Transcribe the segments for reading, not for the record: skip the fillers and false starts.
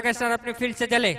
के साथ अपनी फील्ड से चले।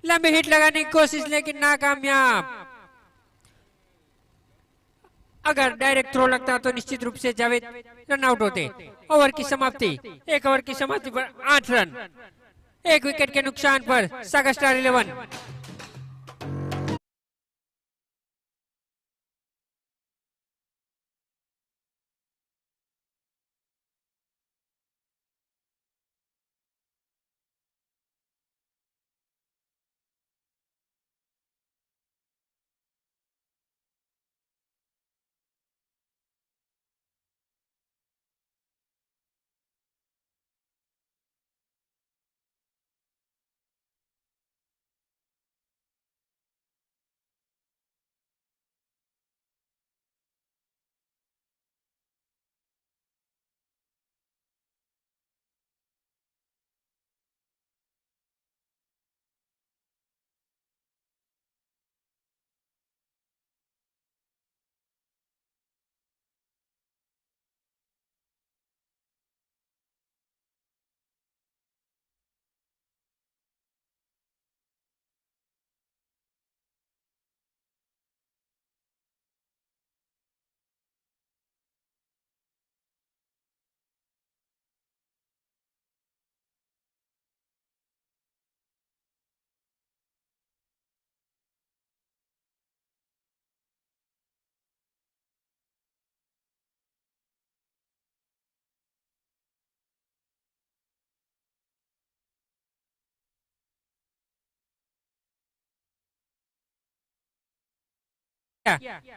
लंबी हिट लगाने की कोशिश लेकिन नाकामयाब। अगर डायरेक्ट थ्रो लगता तो निश्चित रूप से जावेद रन आउट होते। ओवर की समाप्ति, एक ओवर की समाप्ति पर 8 रन, एक विकेट के नुकसान पर सागा स्टार 11।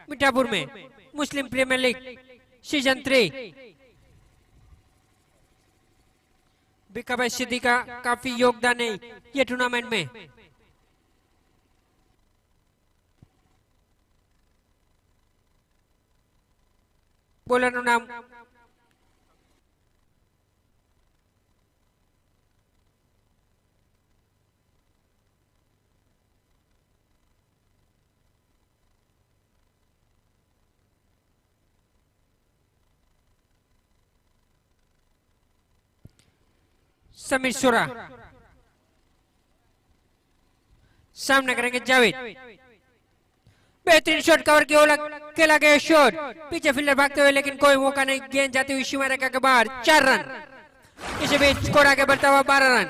मिठापुर में मुस्लिम प्रीमियर लीग सीजन 3 बिका भाई सिद्दीकी का काफी योगदान है ये टूर्नामेंट में। બોલરનું નામ समीर शोरा। सामने करेंगे जावेद। बेहतरीन शॉट कवर की ओर खेला गया शॉट, पीछे फील्डर भागते हुए लेकिन कोई मौका नहीं, गेंद जाती हुई सीमा रेखा के बाहर। 4 रन। इसी बीच स्कोर आगे बढ़ता हुआ 12 रन।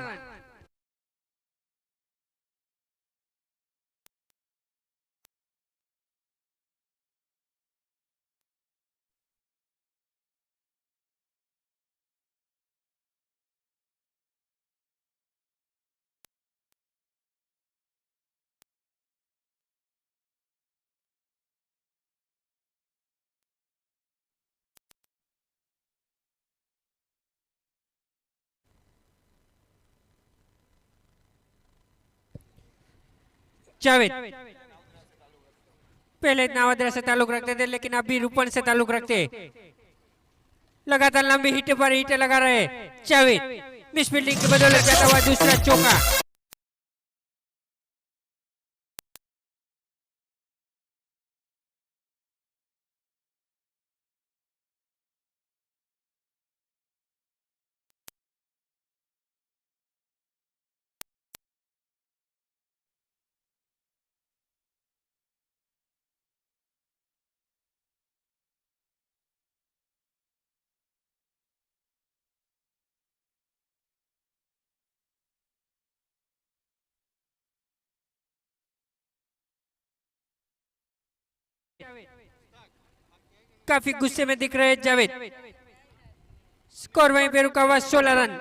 जावेद पहले नावद्रा से ताल्लुक रखते थे लेकिन अभी रूपन से ताल्लुक रखते। लगातार लंबी हिट पर हिट लगा रहे जावेद। मिस फील्डिंग की बदौलत जाता हुआ दूसरा चौका। काफी गुस्से में दिख रहे जावेद। स्कोर वहीं पे रुका हुआ 16 रन।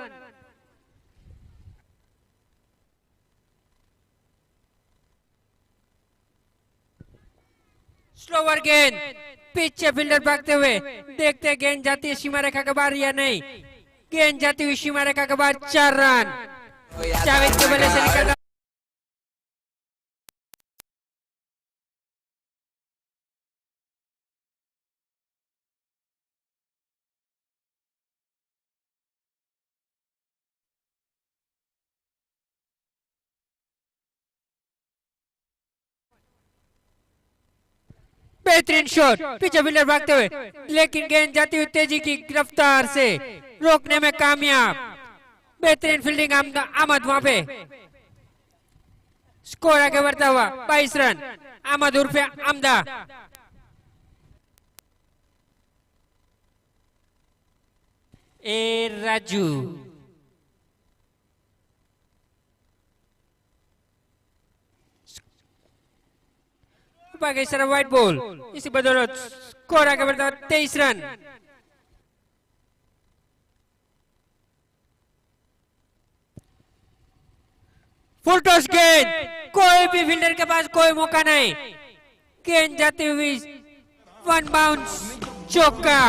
स्लोवर गेंद, पीछे फील्डर भागते हुए, देखते गेंद जाती है सीमा रेखा के बाहर या नहीं। गेंद जाती हुई सीमा रेखा के बाहर। 4 रन। जावेद के बल्ले से निकलता बेहतरीन शॉट, पीछे फील्डर भागते हुए लेकिन गेंद जाती हुई तेजी की रफ्तार से रोकने में कामयाब। बेहतरीन फील्डिंग आमद वहां पे। स्कोर आगे बढ़ता हुआ 22 रन। अहमद उर्फे आमदा। ए राजू। Bageshwar white ball. इसी बदौलत स्कोर आगे बढ़ता हुआ 23 रन। फुल टॉस गेंद। कोई भी फील्डर के पास कोई मौका नहीं। गेंद जाती हुई वन बाउंस चौका।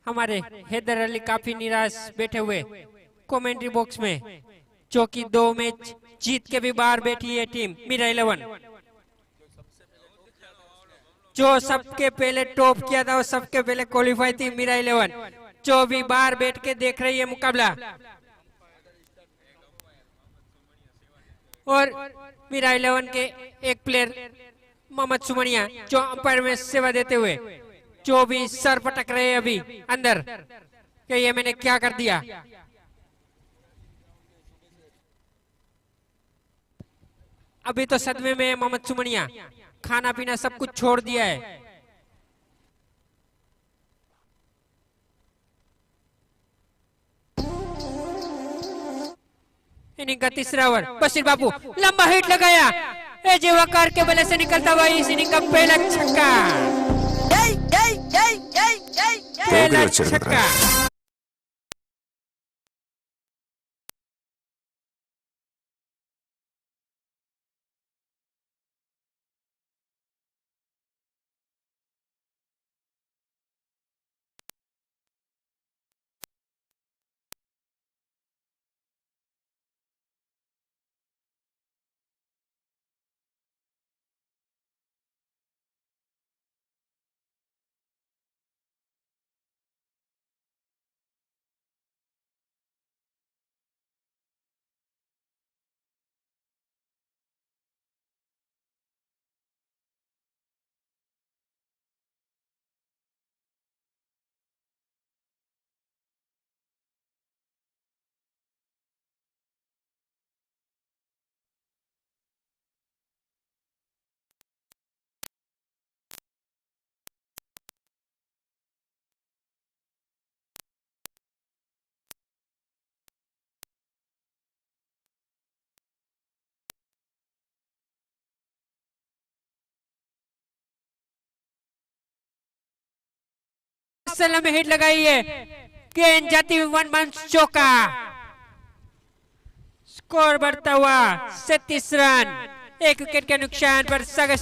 हमारे हैदर अली काफी निराश बैठे हुए कमेंट्री बॉक्स में, जो कि 2 मैच जीत के भी बाहर बैठी है टीम मीरा 11। जो सबके पहले टॉप किया था, वो सबके पहले क्वालिफाई थी मीरा 11, जो भी बाहर बैठ के देख रही है मुकाबला। और मीरा 11 के एक प्लेयर मोहम्मद सुमनिया, जो अंपायर में सेवा देते हुए, जो भी सर पटक रहे हैं अभी अंदर कि ये मैंने क्या कर दिया। अभी तो सदमे में मोहम्मद सुमनिया, खाना पीना सब कुछ छोड़ दिया है। इनिंग का तीसरा ओवर, बशीर बाबू लंबा हिट लगाया। एजे वकार के बल्ले से निकलता हुआ इस इनिंग का पहला छक्का। पहला छक्का। सलाम में हिट लगाई है। गेंद जाती हुई वन बाउंस चौका। स्कोर बढ़ता हुआ 37 रन। एक विकेट के नुकसान पर सागर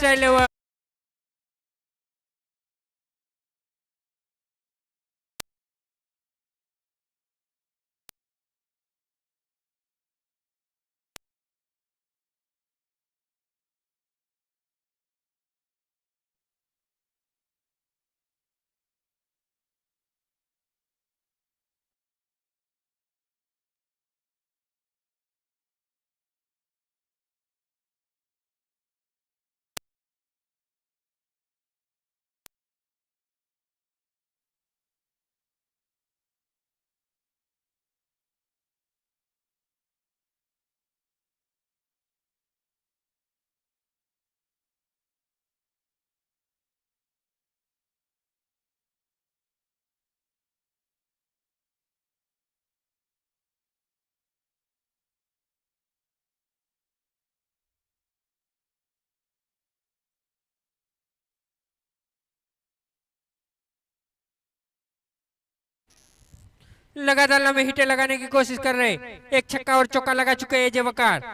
लगातार लंबे हिटे लगाने की कोशिश कर रहे, एक छक्का और चौका लगा चुके हैं एजे वकार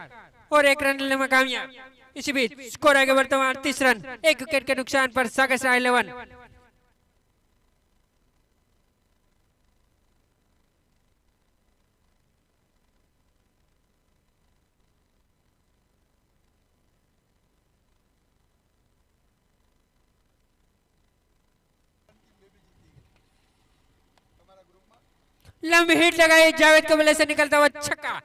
और एक रन लेने में कामयाब। इसी बीच स्कोर आगे वर्तमान 30 रन, एक विकेट के नुकसान पर सागर 11। लंबी हिट लगाई, जावेद के बल्ले से निकलता हुआ छक्का।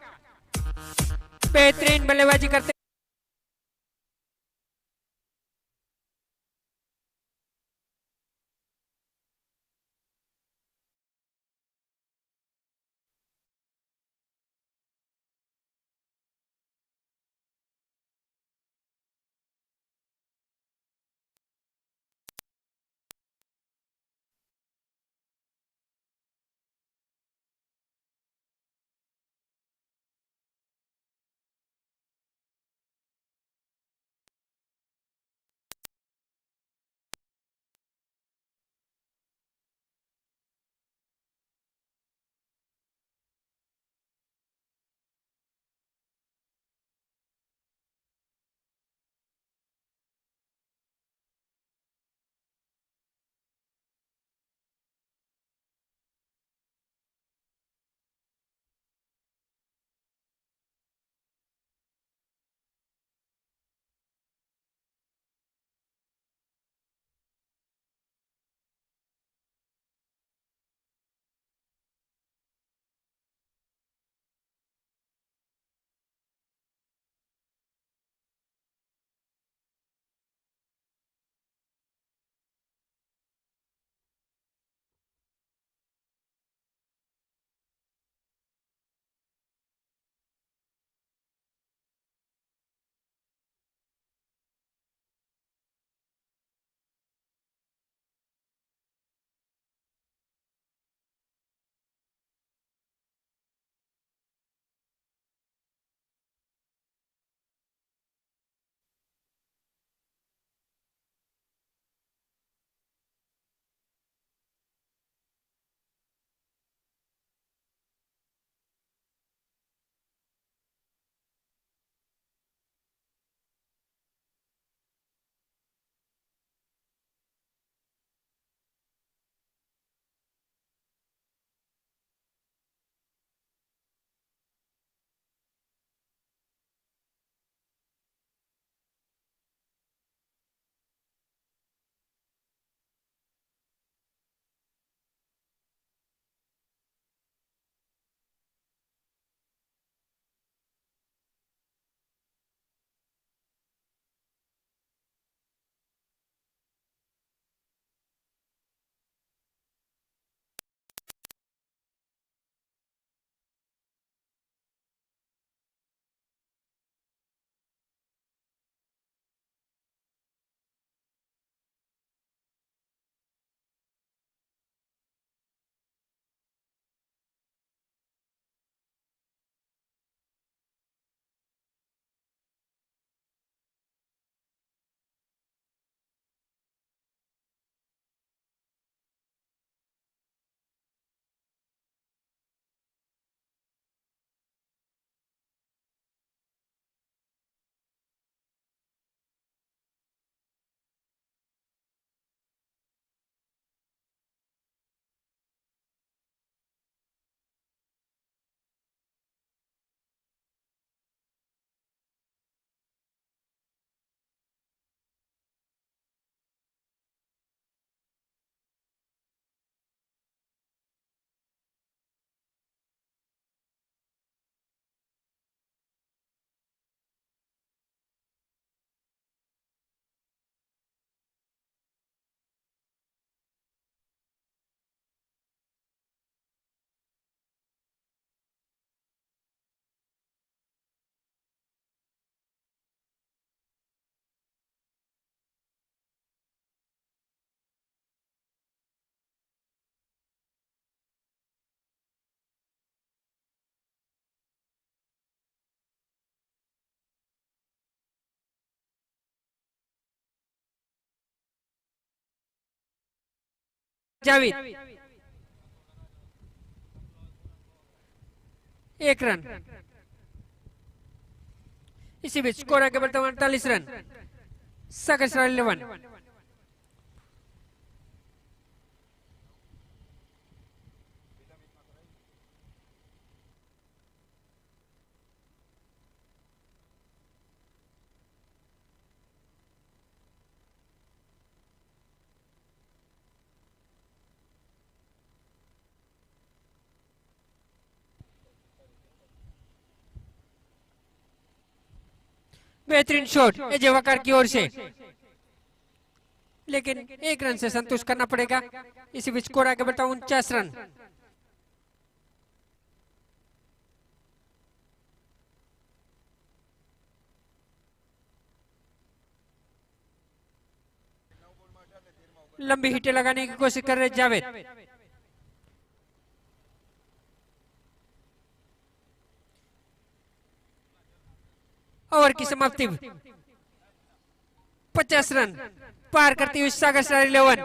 बेहतरीन बल्लेबाजी करते जावेद। एक रन। इसी बीच स्कोर आगे बढ़ता हुआ 48 रन। सागर 11। बेहतरीन शॉट अजय वकार की ओर से, लेकिन एक रन से संतुष्ट करना पड़ेगा। इसी बीच स्कोर आगे बढ़ता 49 रन। लंबी हिटें लगाने की कोशिश कर रहे जावेद। ओवर की समाप्ति 50 रन पार करती हुई सागर 11।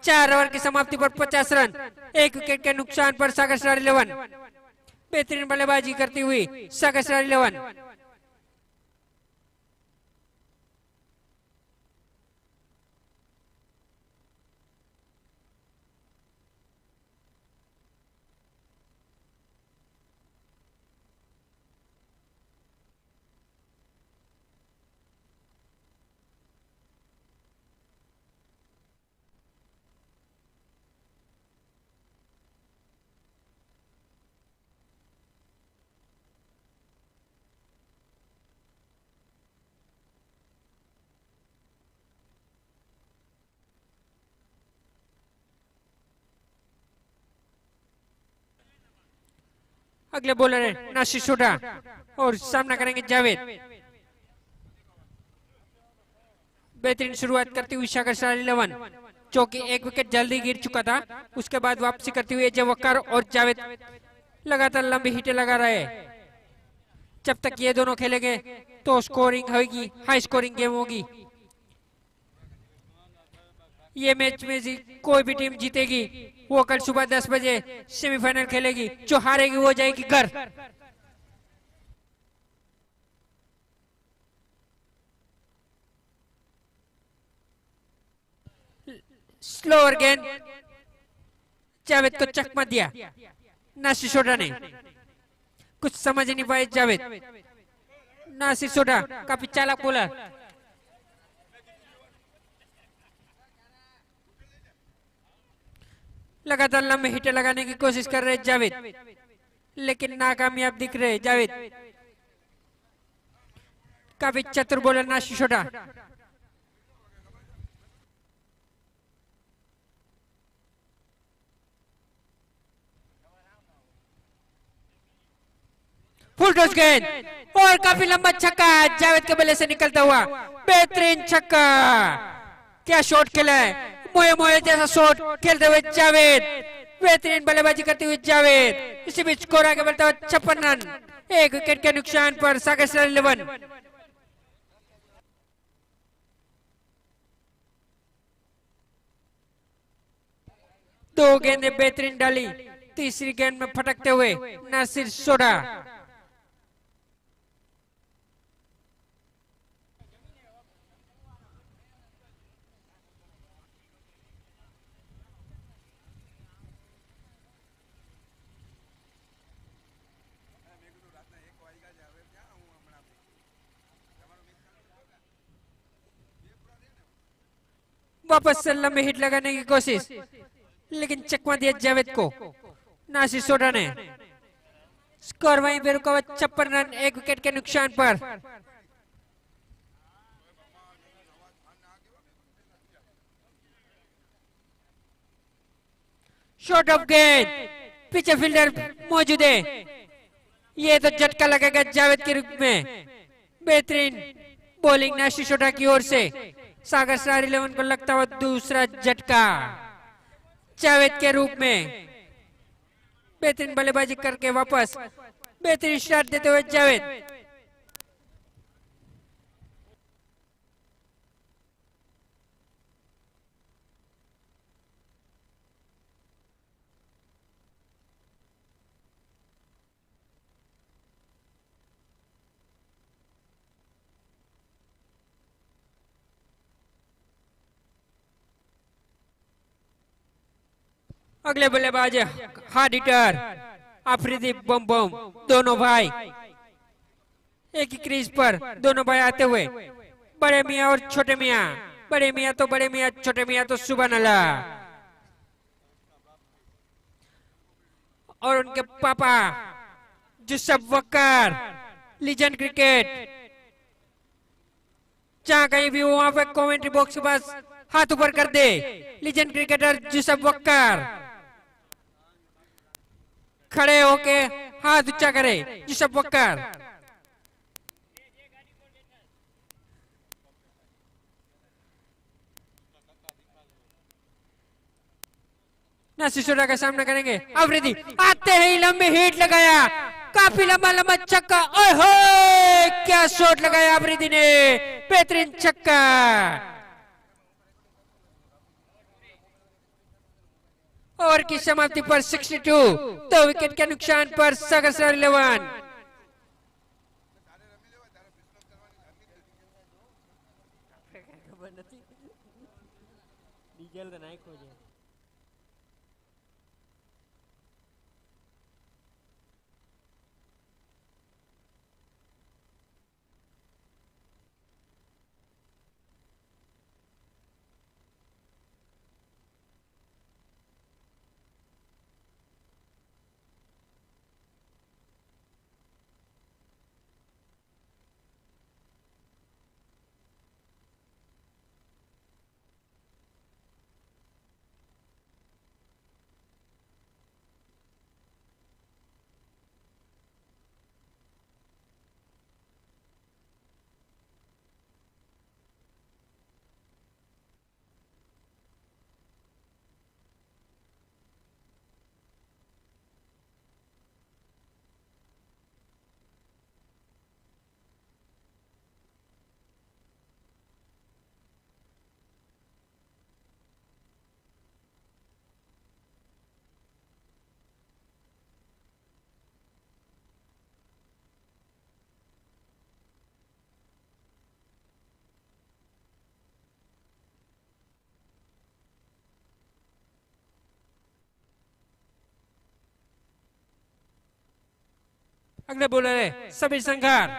4 ओवर की समाप्ति पर 50 रन। एक विकेट के नुकसान पर सागर 11 बेहतरीन बल्लेबाजी करती हुई सागर 11। अगले बॉलर है नासिर सोढा और सामना करेंगे जावेद। बेहतरीन शुरुआत करती हुई सागर 11, जो कि एक विकेट जल्दी गिर चुका था। उसके बाद वापसी करती हुई अजय वकार और जावेद लगातार लंबी हिटें लगा रहे। जब तक ये दोनों खेलेंगे तो स्कोरिंग होगी, हाई स्कोरिंग गेम होगी। ये मैच में कोई भी टीम जीतेगी वो कल सुबह 10 बजे सेमीफाइनल खेलेगी। जो हारेगी वो जाएगी घर। स्लोअर गेंद, जावेद को चकमा दिया नासिर सोढा ने। कुछ समझ नहीं पाए जावेद। नासिर सोढा काफी चालाक बॉलर। लगातार लंबे हिटें लगाने की कोशिश कर रहे जावेद, लेकिन नाकामयाब दिख रहे जावेद। काफी चतुर bowler Nasir Sodha. Full toss गेंद और काफी लंबा छक्का जावेद के बल्ले से निकलता हुआ। बेहतरीन छक्का, क्या शॉट खेला है। मोए मोए जैसा शॉट खेलते हुए जावेद। बेहतरीन बल्लेबाजी करते हुए जावेद। इसी बीच स्कोर आगे बढ़ता हुआ 56 रन। एक विकेट के नुकसान पर सागर 11। दो गेंदें बेहतरीन डाली। तीसरी गेंद में फटकते हुए नासिर सोढा। वापस से लंबी हिट लगाने की कोशिश, लेकिन चकमा दिया जावेद को नासिर सोढा ने। स्कोर वहीं पे रुका हुआ 56 रन, एक विकेट के नुकसान पर। शॉट ऑफ गेंद, पीछे फील्डर मौजूद है। ये तो झटका लगेगा जावेद के रूप में। बेहतरीन बॉलिंग नासिर सोढा की ओर से। सागर 11 को लगता हुआ दूसरा झटका जावेद के रूप में। बेहतरीन बल्लेबाजी करके वापस बेहतरीन स्टार्ट देते हुए जावेद। अगले बल्लेबाज हार्ड हिटर आफरीदी बम बम, दोनों भाई एक ही क्रीज पर, दोनों भाई आते हुए बड़े मियाँ और छोटे मियाँ, बड़े मियाँ तो बड़े मियाँ, छोटे मियाँ तो सुबह अल्लाह, और उनके पापा जुस्सब वक्कर, लीजेंड क्रिकेट। जहां कहीं भी वहां पे कमेंट्री बॉक्स के पास हाथ ऊपर कर दे, लीजेंड क्रिकेटर जुस्सब वक्कर खड़े होके हाथ ऊंचा करे, जुस्सब वक्कर। नासिसोरा का सामना करेंगे अफरीदी, आते ही लंबी हिट लगाया, काफी लंबा लंबा छक्का, ओए होए क्या शॉट लगाया अफरीदी ने, बेहतरीन छक्का। ओवर की समाप्ति पर 62, 2 विकेट के नुकसान पर सागर 11। डीजल का नाइक हो जाए। अगले बॉलर है सबीर संघार,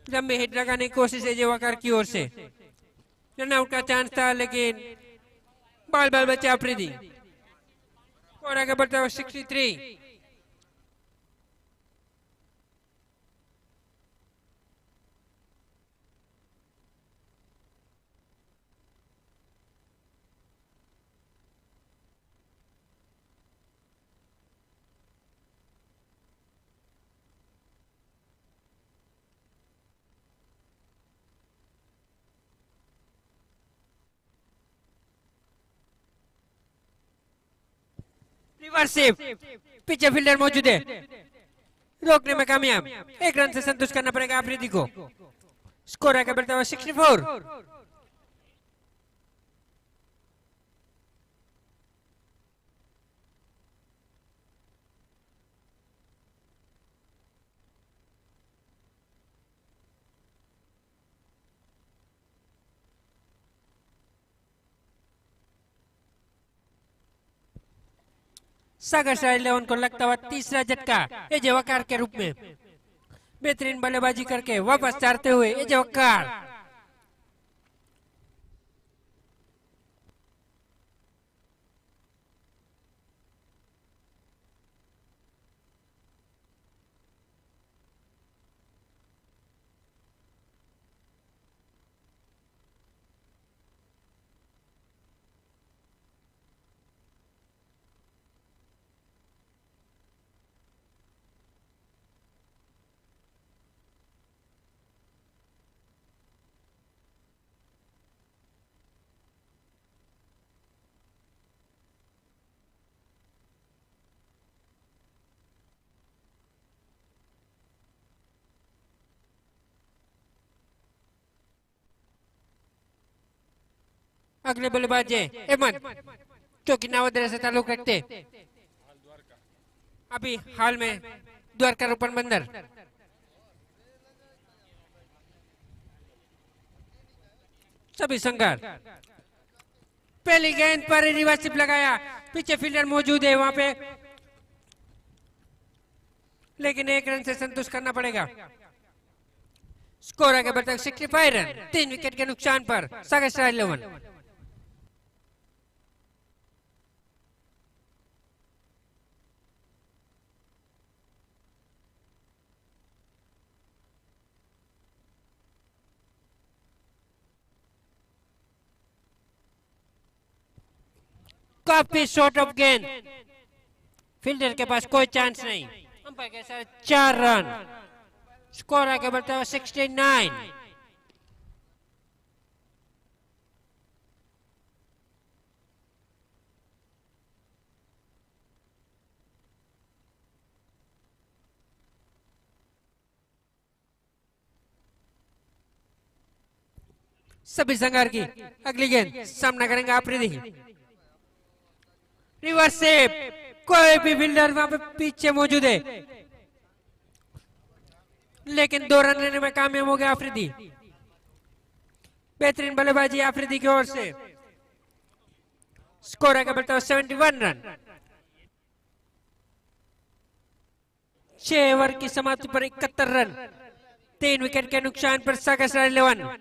लंबे हिट लगाने की कोशिश है जेवाकर की ओर से, रनआउट का चांस था लेकिन बाल बाल बचा अफरीदी, और आगे बढ़ता हुआ 63। रिवर्सिव, पीछे फील्डर मौजूद है, रोकने में कामयाब, 1 रन से संतुष्ट करना पड़ेगा अफरीदी को। स्कोर आगे बढ़ता हुआ 64। सागर 11 को लगता हुआ तीसरा झटका एजे वकार के रूप में, बेहतरीन बल्लेबाजी करके वापस चाहते हुए एजे वकार। अगले बल्लेबाज है अहमद, जो कि नवोदय से ताल्लुक रखते, अभी हाल में द्वारका रूपन बंदर। सभी संघार पहली गेंद पर रिवर्सिप लगाया, पीछे फील्डर मौजूद है वहां पे, लेकिन 1 रन से संतुष्ट करना पड़ेगा। स्कोर आगे बढ़ता है 65 रन, 3 विकेट के नुकसान पर सागर 11। काफी शॉर्ट ऑफ गेंद, फील्डर के पास कोई चांस नहीं, अंपायर के साथ 4 रन, स्कोर आगे बढ़ता है 69। सभी संगार की अगली गेंद सामना करेंगे आफरीदी। रिवर्स सेव, कोई भी फील्डर वहां पे पीछे मौजूद है, लेकिन 2 रन लेने में कामयाब हो गया आफरीदी। बेहतरीन बल्लेबाजी आफरीदी की ओर से, स्कोर आगे बढ़ता है 71 रन। 6 ओवर की समाप्ति पर 71 रन, 3 विकेट के नुकसान पर सागर 11।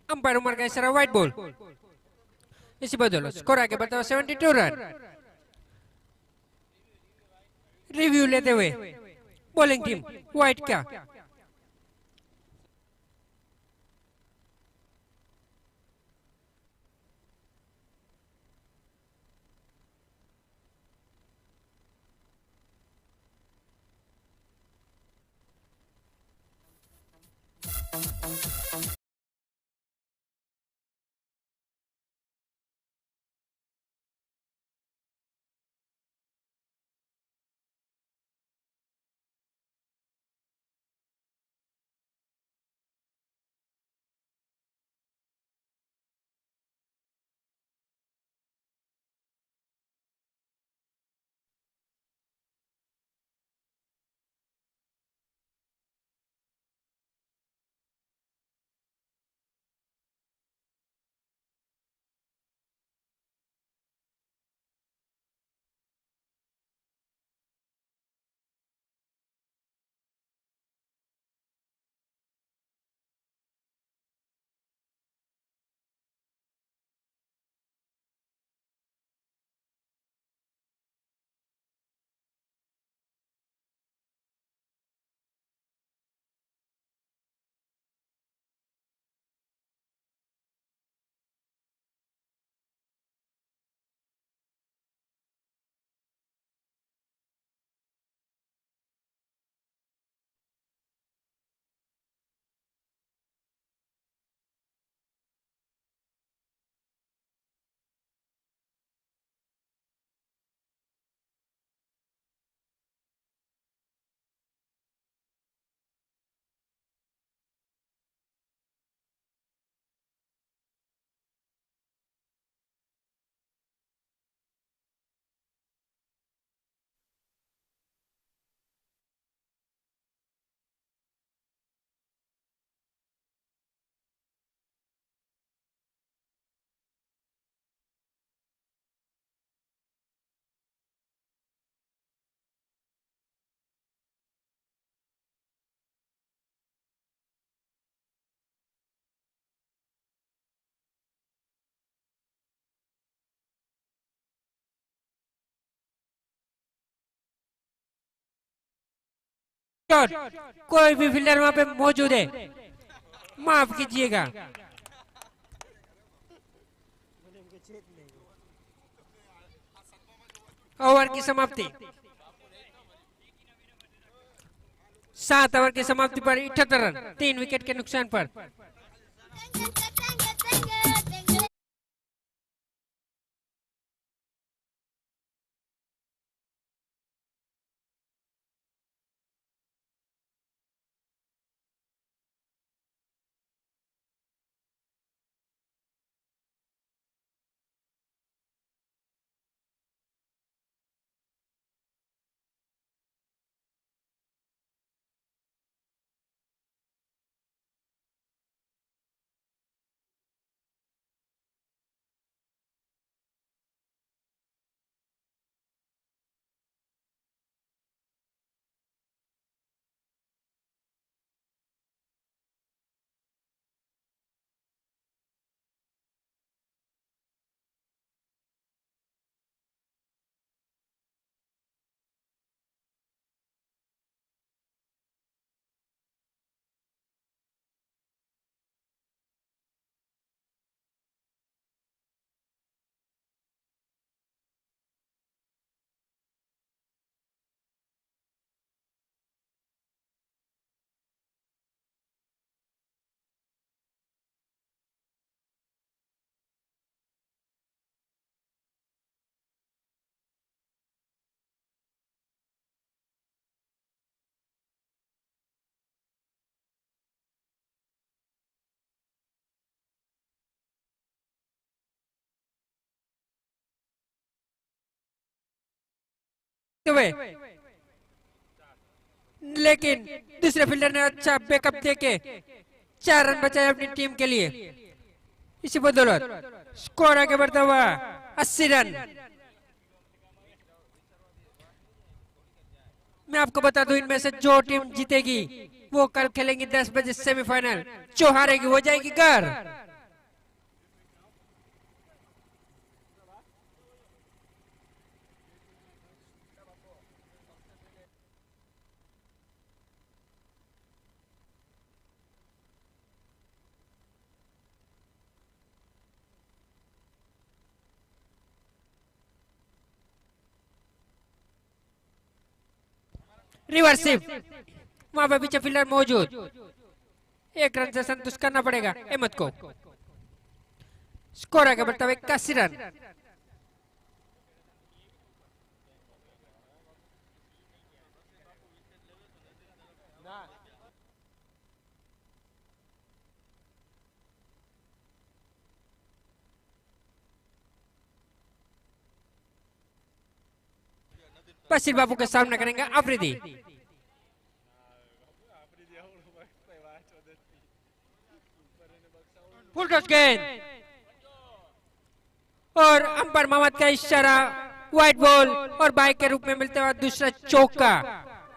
अंपायर उमर का इशारा व्हाइट बॉल, इसी बदौलत स्कोर आगे बढ़ता है 72 रन। रिव्यू लेते हुए बॉलिंग टीम व्हाइट का कोई भी फील्डर वहां पे मौजूद है, माफ कीजिएगा, ओवर की समाप्ति। 7 ओवर की समाप्ति पर 78 रन, 3 विकेट के नुकसान पर। हुए, लेकिन दूसरे फील्डर ने अच्छा बैकअप देके 4 रन बचाए अपनी टीम के लिए। इसी बदौलत स्कोर आगे बढ़ता हुआ 80 रन। मैं आपको बता दूं, इनमें से जो टीम जीतेगी वो कल खेलेंगी 10 बजे सेमीफाइनल। जो हारेगी वो जाएगी घर। रिवर्सिव, वहां पर पीछे फील्डर मौजूद। 1 रन से संतुष्ट करना पड़ेगा अहमद को। स्कोर आगे बढ़ता हुआ 81 रन। बशीर बाबू के सामना करेंगे अफरीदी। फुल टॉस गेंद और अंपायर मोहम्मद का इशारा, व्हाइट बॉल और बाइक के रूप में मिलते हुए दूसरा चौका।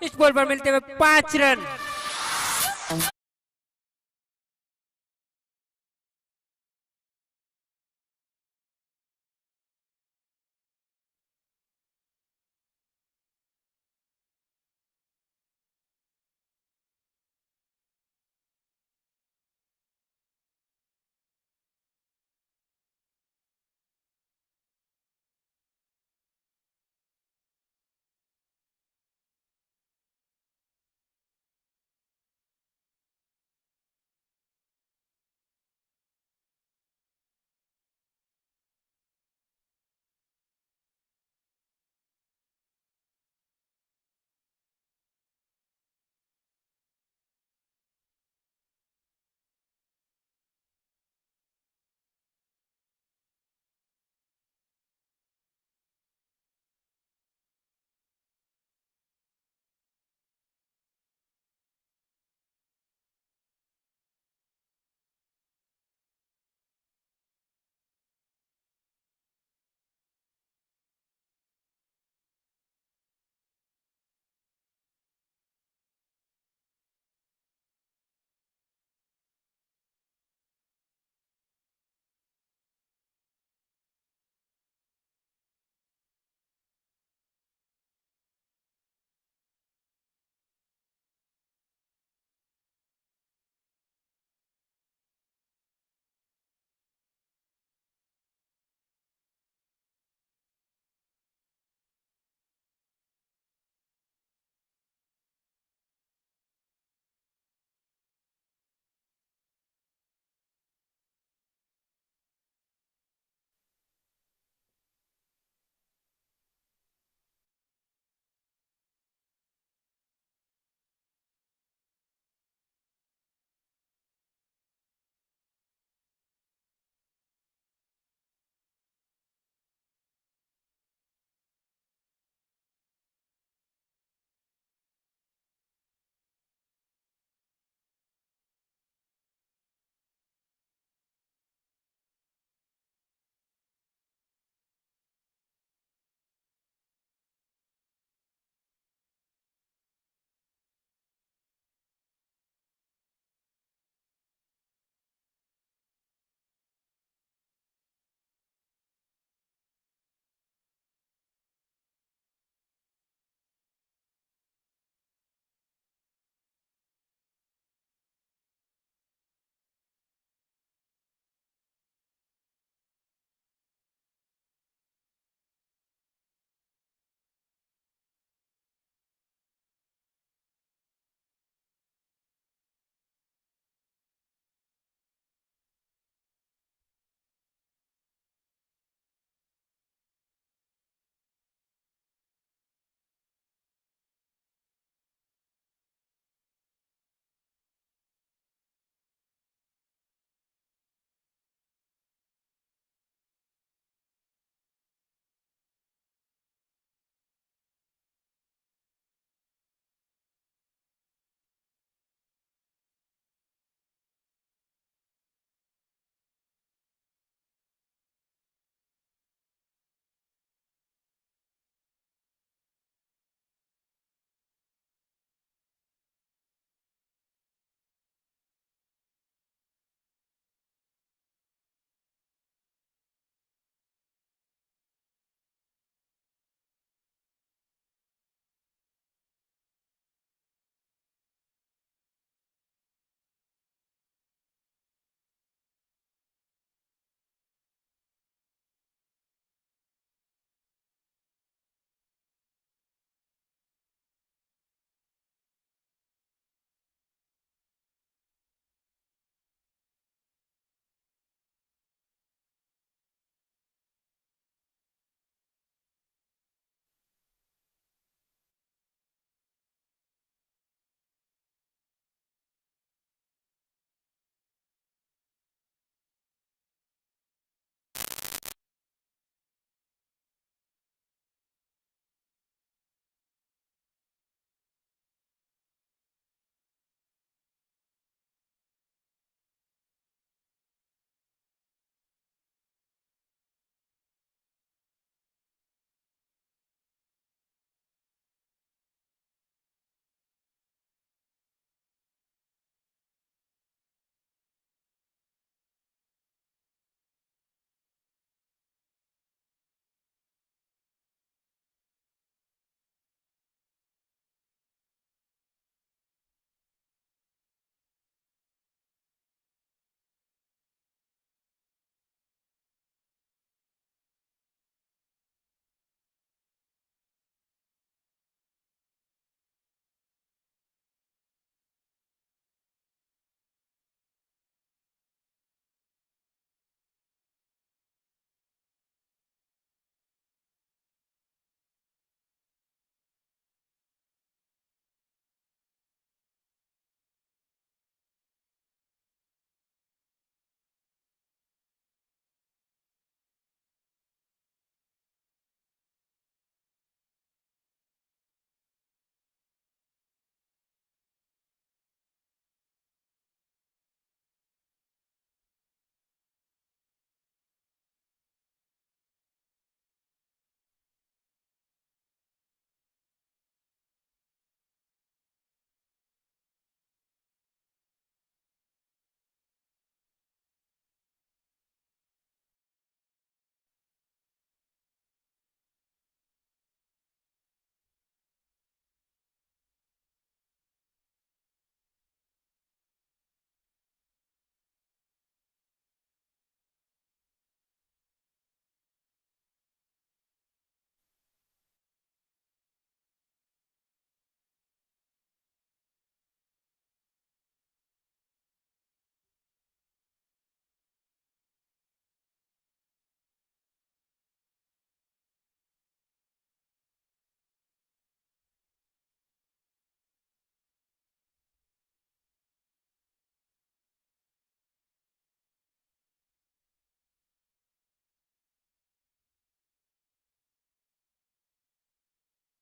इस बॉल पर मिलते हुए 5 रन।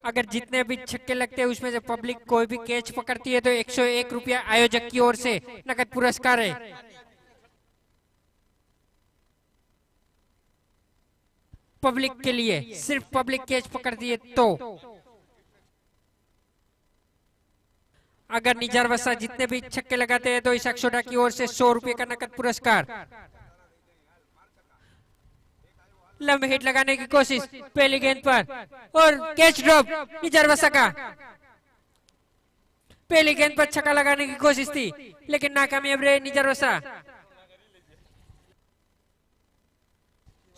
अगर जितने भी छक्के लगते हैं उसमें से पब्लिक कोई भी कैच पकड़ती है तो 101 रुपया आयोजक की ओर से नकद पुरस्कार है। पब्लिक के लिए सिर्फ पब्लिक कैच पकड़ती है तो। अगर निजार वसा जितने भी छक्के लगाते हैं तो इस अक्षोटा की ओर से 100 रुपये का नकद पुरस्कार। लंबे हिट लगाने की कोशिश पहली गेंद पर और कैच ड्रॉप निजार वसा का। पहली गेंद पर छक्का लगाने की कोशिश थी लेकिन नाकामयाब रहे निजार वसा।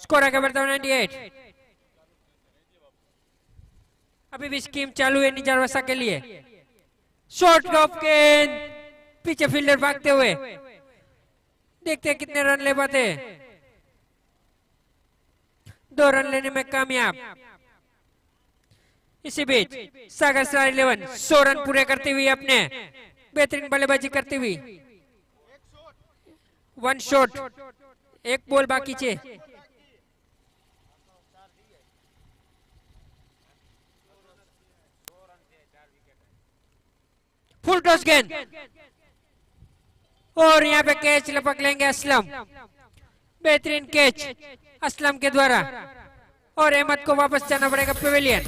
स्कोर आगे बढ़ता 98। अभी भी स्कीम चालू है निजार वसा के लिए। शॉर्ट ड्रॉप गेंद पीछे फील्डर भागते हुए। देखते हैं कितने रन ले पाते। 2 रन लेने में कामयाब। इसी बीच सागर स्टार 11 100 रन पूरे करते हुए अपने बेहतरीन बल्लेबाजी करती हुई। 1 शॉट 1 बॉल बाकी छे। फुल टॉस गेंद और यहाँ पे कैच लपक लेंगे असलम। बेहतरीन कैच असलम के द्वारा और अहमद को वापस जाना पड़ेगा पवेलियन।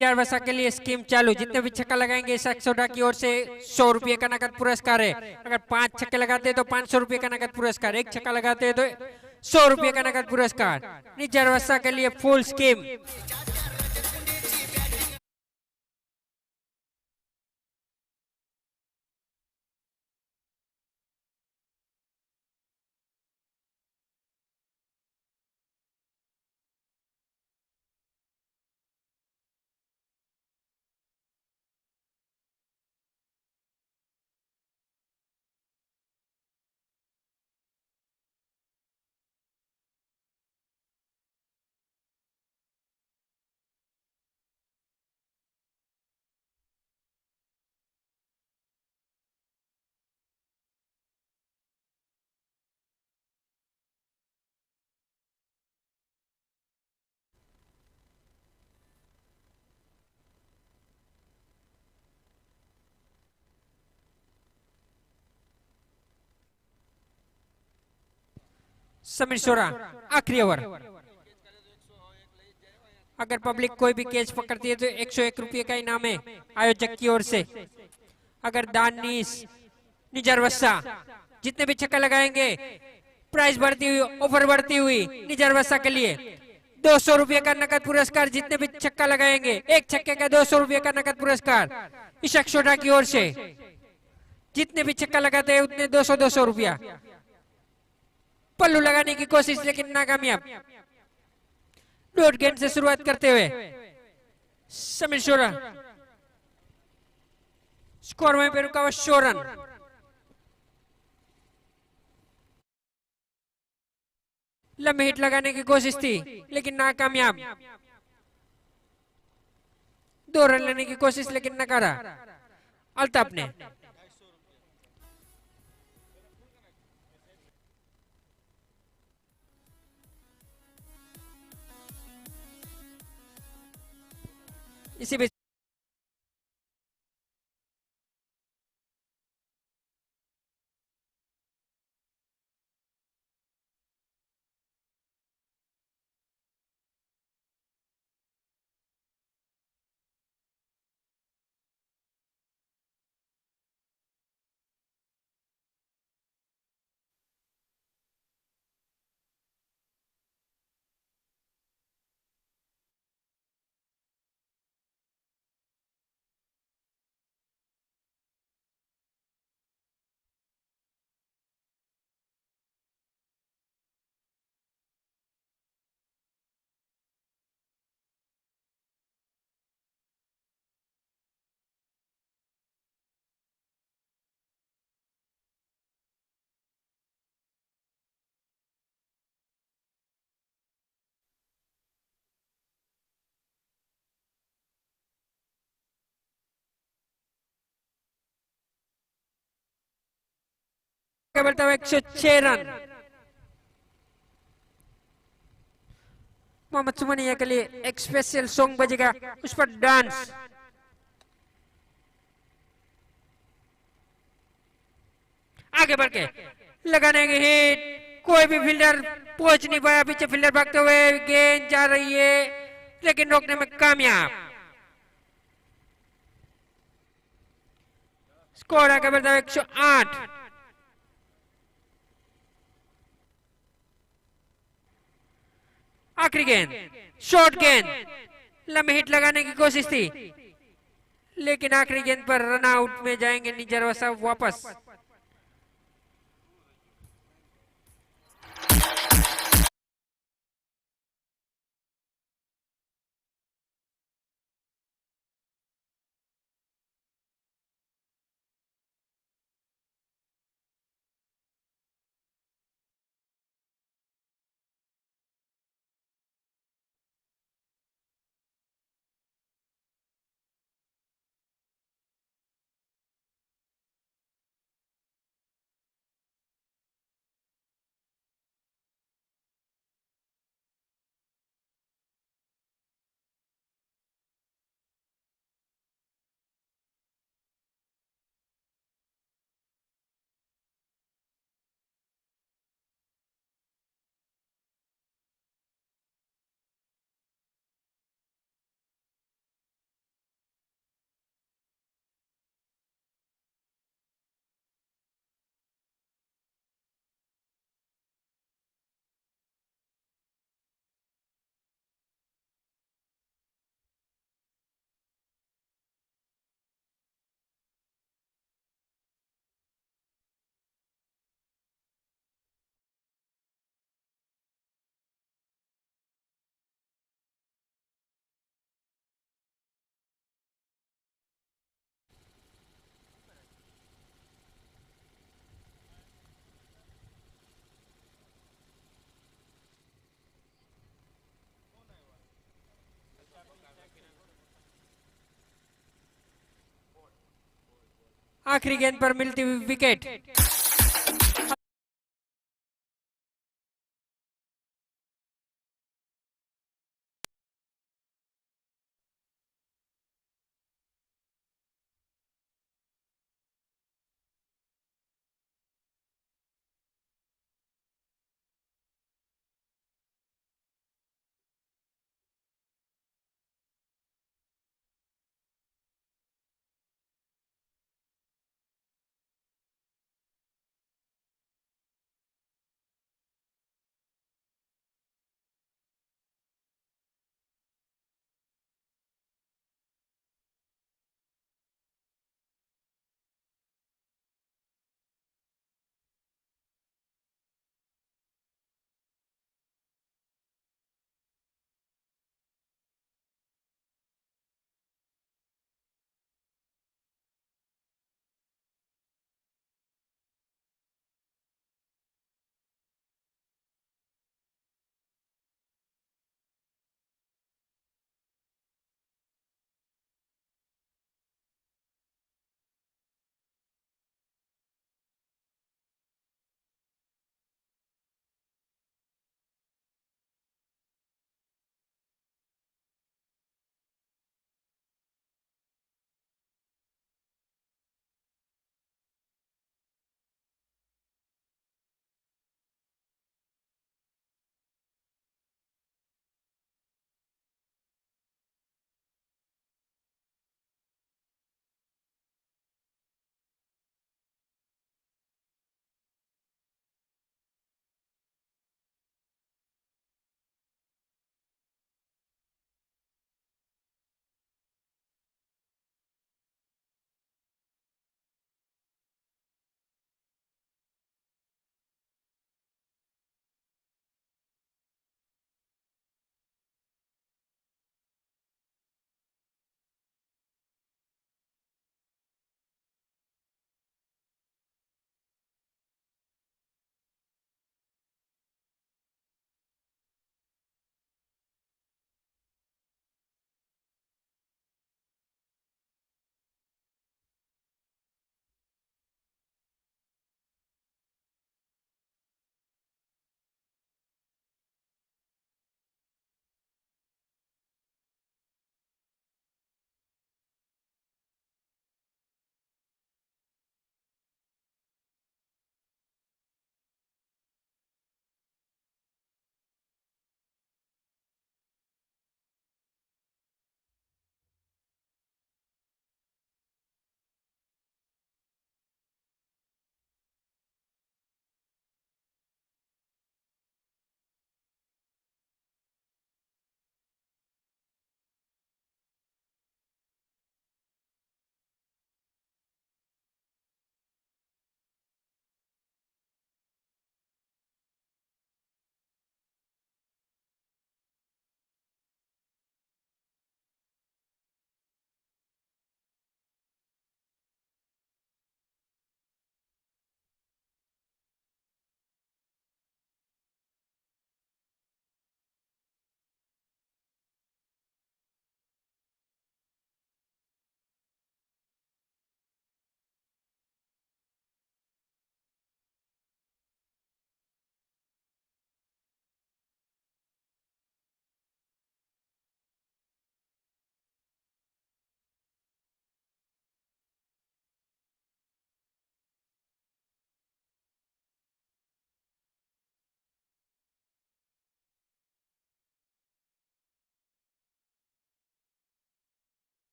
वसा के लिए स्कीम चालू। जितने भी छक्का लगाएंगे इस अक्षोटा की ओर से 100 रुपये का नकद पुरस्कार है। अगर 5 छक्के लगाते हैं तो 500 रुपये का नकद पुरस्कार। 1 छक्का लगाते हैं तो 100 रुपये का नकद पुरस्कार। निजार वसा के लिए फुल स्कीम। समीर शोरा आखिरी ओवर। अगर पब्लिक कोई भी कैच पकड़ती है तो 101 रुपये का इनाम है आयोजक की ओर से। अगर दानिश निजार वसा जितने भी छक्का लगाएंगे प्राइस बढ़ती हुई ऑफर बढ़ती हुई निजार वसा के लिए 200 रुपये का नकद पुरस्कार। जितने भी छक्का लगाएंगे 1 छक्के का 200 रुपये का नकद पुरस्कार इस अक्षोटा की ओर से। जितने भी छक्का लगाते हैं उतने 200 रुपया। पल्लू लगाने की कोशिश लेकिन नाकामयाब। डॉट गेंद से शुरुआत करते हुए समीर शोरा। स्कोर में पे रुका हुआ 100 रन। लंबे हिट लगाने की कोशिश थी लेकिन नाकामयाब। 2 रन लेने की कोशिश लेकिन नकारा अल्ताफ ने। इसी बीच बोलता हुआ 106 रन। मोहम्मद सुमनिया के लिए एक स्पेशल सॉन्ग बजेगा, उस पर डांस। आगे बढ़ के लगाने की हिट, कोई भी फील्डर पहुंच नहीं पाया, पीछे फील्डर भागते हुए गेंद जा रही है लेकिन रोकने में कामयाब। स्कोर आगे बढ़ता है 108। आखिरी गेंद, शॉर्ट गेंद, लंबी हिट लगाने की कोशिश थी लेकिन आखिरी गेंद पर रन आउट में जाएंगे निजरवा साहब वापस। आखिरी गेंद पर मिलती हुई विकेट।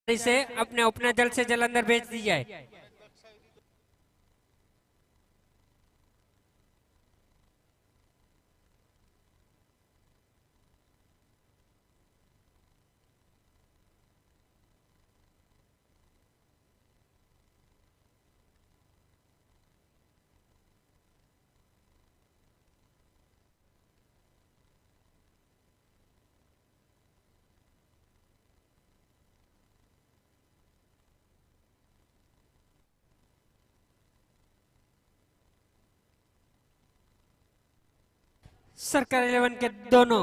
से अपने अपना जल्द से जल्द अंदर भेज दी जाए। सरकार 11 के दोनों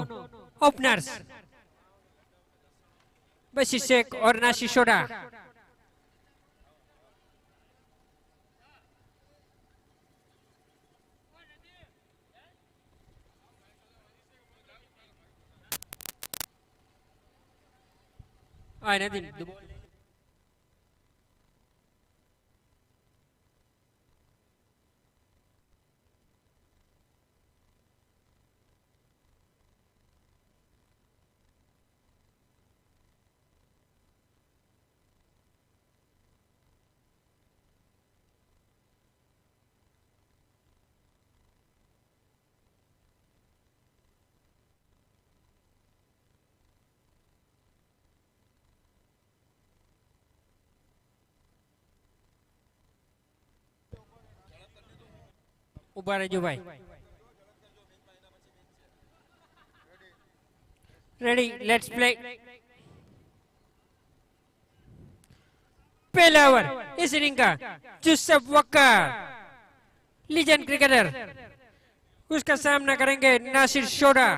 ओपनर्स बशीर शेख और नासिर शोडा आए दिन उबा रहे जो भाई रेडी लेट्स प्ले पहला ओवर इस इनिंग का यूसुफ वक्कार लीजेंड क्रिकेटर उसका सामना करेंगे नासिर शोडा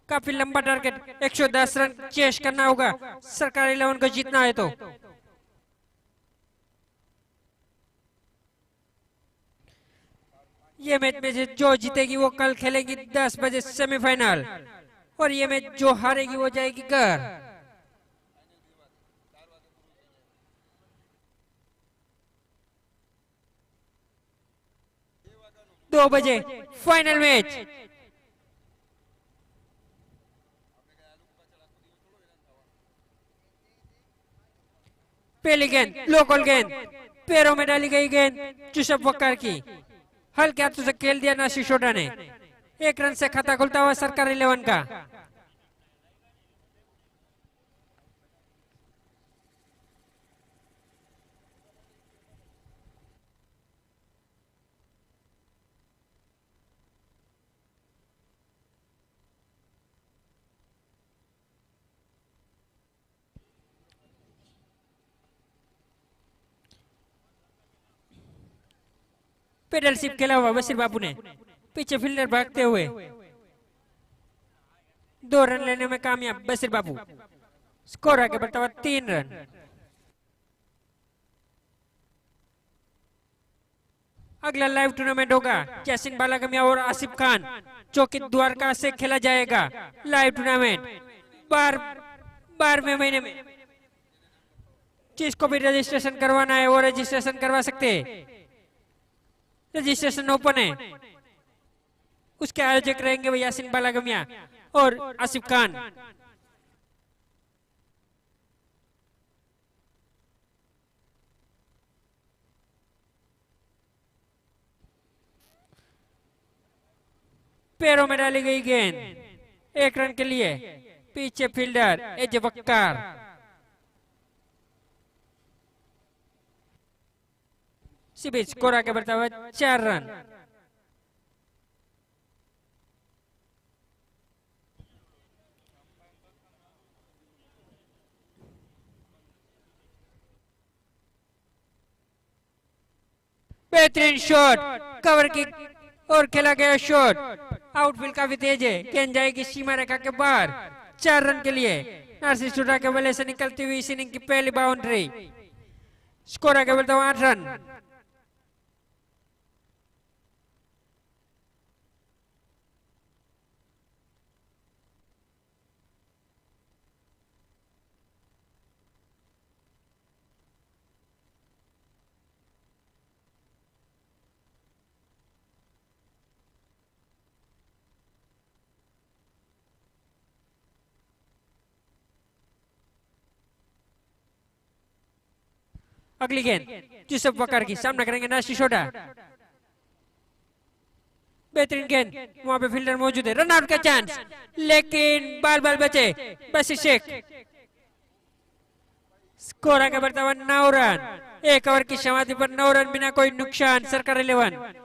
काफी लंबा टारगेट 110 रन चेस करना होगा सरकार 11 को जीतना है तो ये मैच में से जो जीतेगी वो कल खेलेगी 10 बजे सेमीफाइनल और ये मैच जो हारेगी वो जाएगी घर 2 बजे फाइनल मैच पहली गेंद लोकल गेंद पैरों में डाली गई गेंद यूसुफ वक्कार की हल्के हाथों से खेल दिया नासिर शोडा ने 1 रन से खाता खुलता हुआ सरकार 11 का पेडल शिप खेला हुआ बशीर बाबू ने पीछे फील्डर भागते हुए 2 रन लेने में कामयाब बशीर बाबू स्कोर आगे बढ़ता हुआ 3 रन अगला लाइव टूर्नामेंट होगा यासिन बालागमिया और आसिफ खान जो कि द्वारका से खेला जाएगा लाइव टूर्नामेंट 12वें महीने में जिसको भी रजिस्ट्रेशन करवाना है वो रजिस्ट्रेशन करवा सकते हैं रजिस्ट्रेशन ओपन है उसके आयोजक रहेंगे वो यासिन बालागमिया और आसिफ खान पैरों में डाली गई गेंद 1 रन के लिए पीछे फील्डर एज वक्कार सीबी स्कोर आगे बढ़ता हुआ 4 रन बेहतरीन शॉट कवर की और खेला गया शॉट आउटफील्ड काफी तेज है गेंद जाएगी सीमा रेखा के बाहर 4 रन के लिए नासिर शोडा के बल्ले से निकलती हुई इस इनिंग की पहली बाउंड्री स्कोर आगे बढ़ता हुआ 8 रन अगली गेंद यूसुफ वकार की, सामना करेंगे नासिर सोडा। बेहतरीन गेंद, वहां पे फील्डर मौजूद है, रन आउट का चांस, लेकिन बाल बाल बचे। बसी शेख, स्कोर आगे बढ़ता हुआ 9 रन। एक ओवर की समाप्ति पर 9 रन बिना कोई नुकसान, सरकार 11।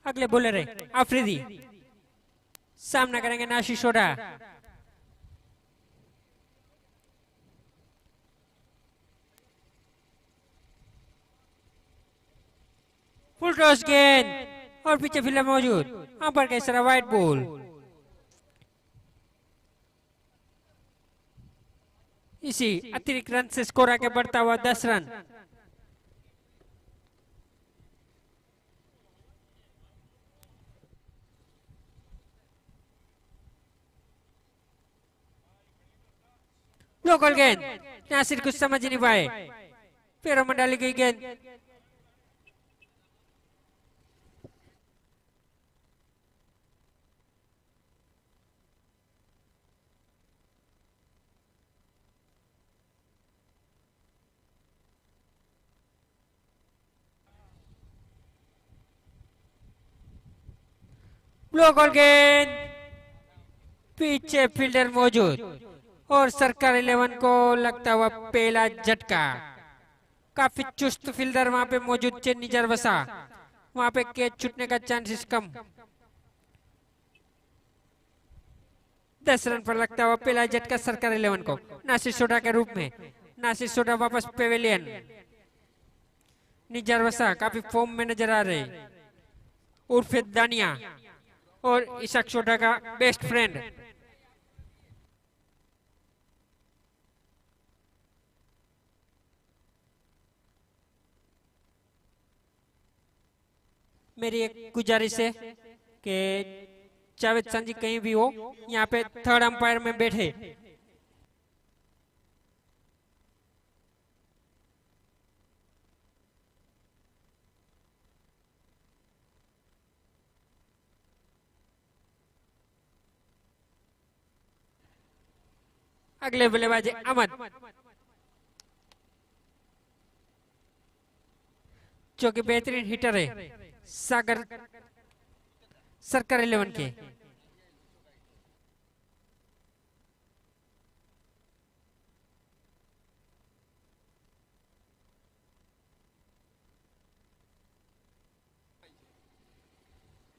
अगले बॉलर है आफरीदी, सामना करेंगे नासिर सोडा। फुल टॉस गेंद और पीछे फील्डर मौजूद, अंपायर का इशारा वाइड बॉल। इसी अतिरिक्त रन से स्कोर आगे बढ़ता हुआ 10 रन। लोकल गेंद, नासिर कुछ समझ नहीं पाए, पैरों में डाली गई गेंद। लोकल गेंद, पीछे फील्डर मौजूद और सरकार 11 को लगता हुआ पहला झटका। काफी चुस्त फील्डर वहां पे मौजूद, चेन्नी जरवसा, वहां पे कैच छूटने का चांसेस कम। 10 रन पर लगता हुआ पहला झटका सरकार 11 को, नासिर सोडा के रूप में। नासिर सोडा वापस पेवेलियन। निजरवसा काफी फॉर्म में नजर आ रहे, उर्फे दानिया और इशाक सोडा का बेस्ट फ्रेंड। मेरी एक गुजारिश है कि जावेद सांझी कहीं भी हो, यहाँ पे थर्ड अंपायर में बैठे। अगले बल्लेबाज अहमद, जो कि बेहतरीन हिटर है, सागर सरकार 11 के।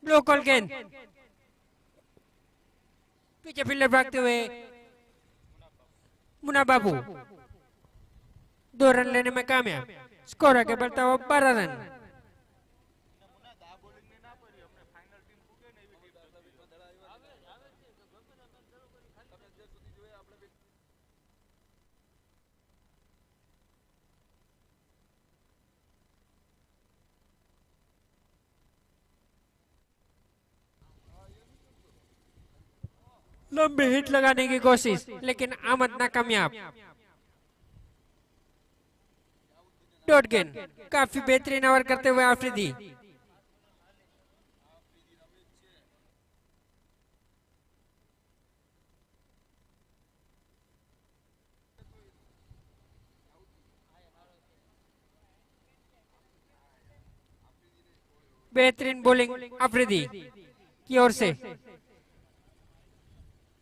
लोकल गेंद, पीछे फील्डर भागते हुए मुना बाबू 2 रन लेने में कामयाब, स्कोर आगे बढ़ता हुआ 12 रन। लंबी हिट लगाने की कोशिश, लेकिन अहमद नाकामयाब। डॉट गेंद, काफी बेहतरीन ओवर करते हुए आफरीदी। बेहतरीन बॉलिंग आफरीदी की ओर से,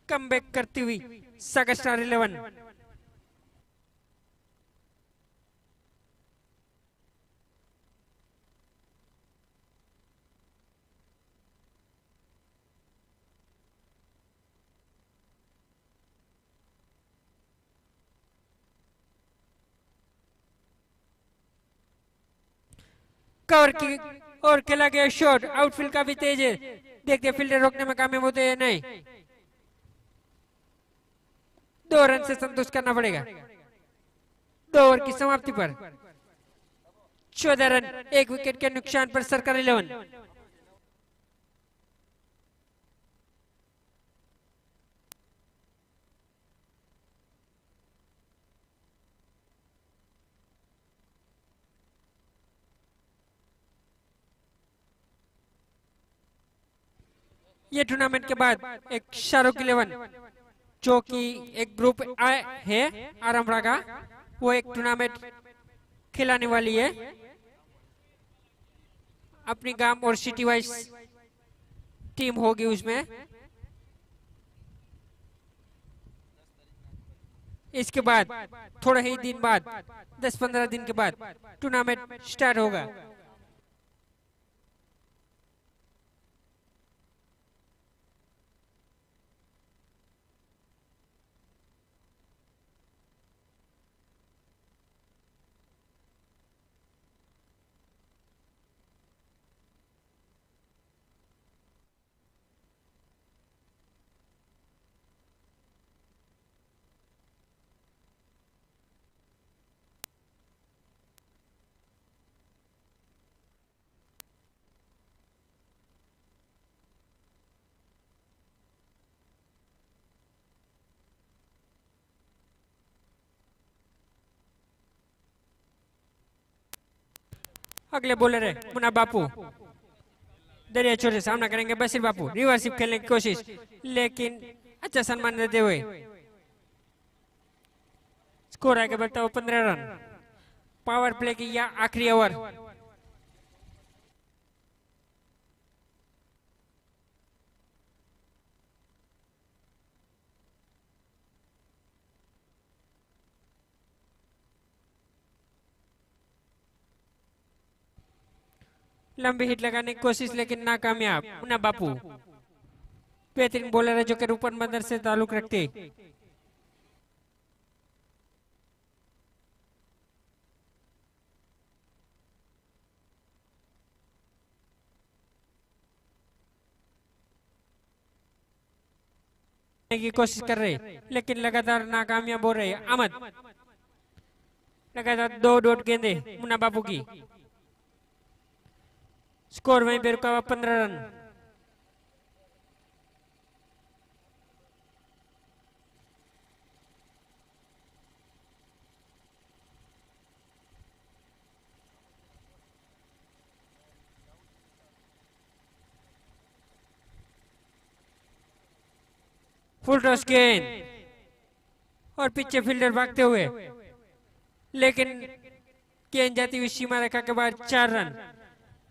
कमबैक करती हुई सागर स्टार 11। कवर की और खेला गया शॉट, आउटफील्ड काफी तेज है, देखते फील्डर रोकने में कामयाब होते हैं नहीं। 2 रन से संतुष्ट करना पड़ेगा। 2 ओवर की समाप्ति पर 14 रन 1 विकेट के नुकसान पर सरकार 11। ये टूर्नामेंट के बाद एक शाहरुख 11 जो कि एक ग्रुप है आरामड़ा का, वो एक टूर्नामेंट खिलाने वाली है अपनी गांव और सिटी वाइज टीम होगी उसमें। इसके बाद थोड़े ही दिन बाद 10-15 दिन के बाद टूर्नामेंट स्टार्ट होगा। अगले बॉलर है मुन्ना बापू, दरिया छोर से सामना करेंगे बशीर बापू। रिवर्सिप खेलने की कोशिश, लेकिन अच्छा सम्मान देते हुए स्कोर आगे बढ़ता हुआ 15 रन। पावर प्ले की यह आखिरी ओवर। लंबी हिट लगाने की कोशिश लेकिन नाकामयाब। मुन्ना बापू बेहतरीन बॉलर है जो कि रूपन बंदर से ताल्लुक रखते। की कोशिश कर रहे लेकिन लगातार नाकामयाब हो रहे। अहमद लगातार 2 डॉट गेंदे मुन्ना बापू की। स्कोर वहीं पे रुका हुआ 15 रन। फुल टॉस गेंद और पीछे फील्डर भागते हुए, लेकिन गेंद जाती हुई सीमा रेखा के बाद 4 रन।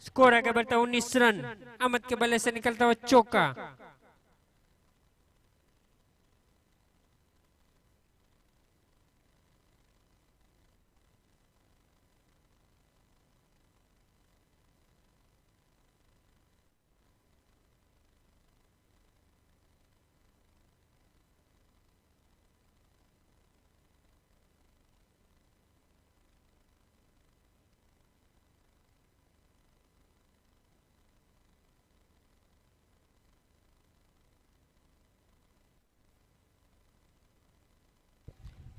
स्कोर आगे बढ़ता 19 रन। अहमद के बल्ले से निकलता हुआ चौका।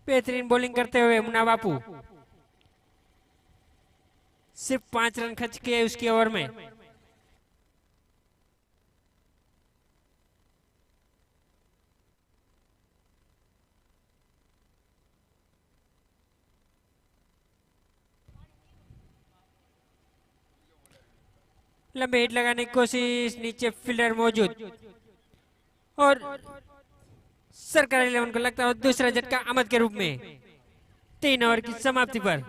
बेहतरीन बॉलिंग करते हुए मुन्ना बापू सिर्फ 5 रन खर्च किए उसकी ओवर में। लंबे हिट लगाने की कोशिश, नीचे फील्डर मौजूद और सरकार 11 को लगता है दूसरा झटका अहमद के रूप में। 3 ओवर की समाप्ति पर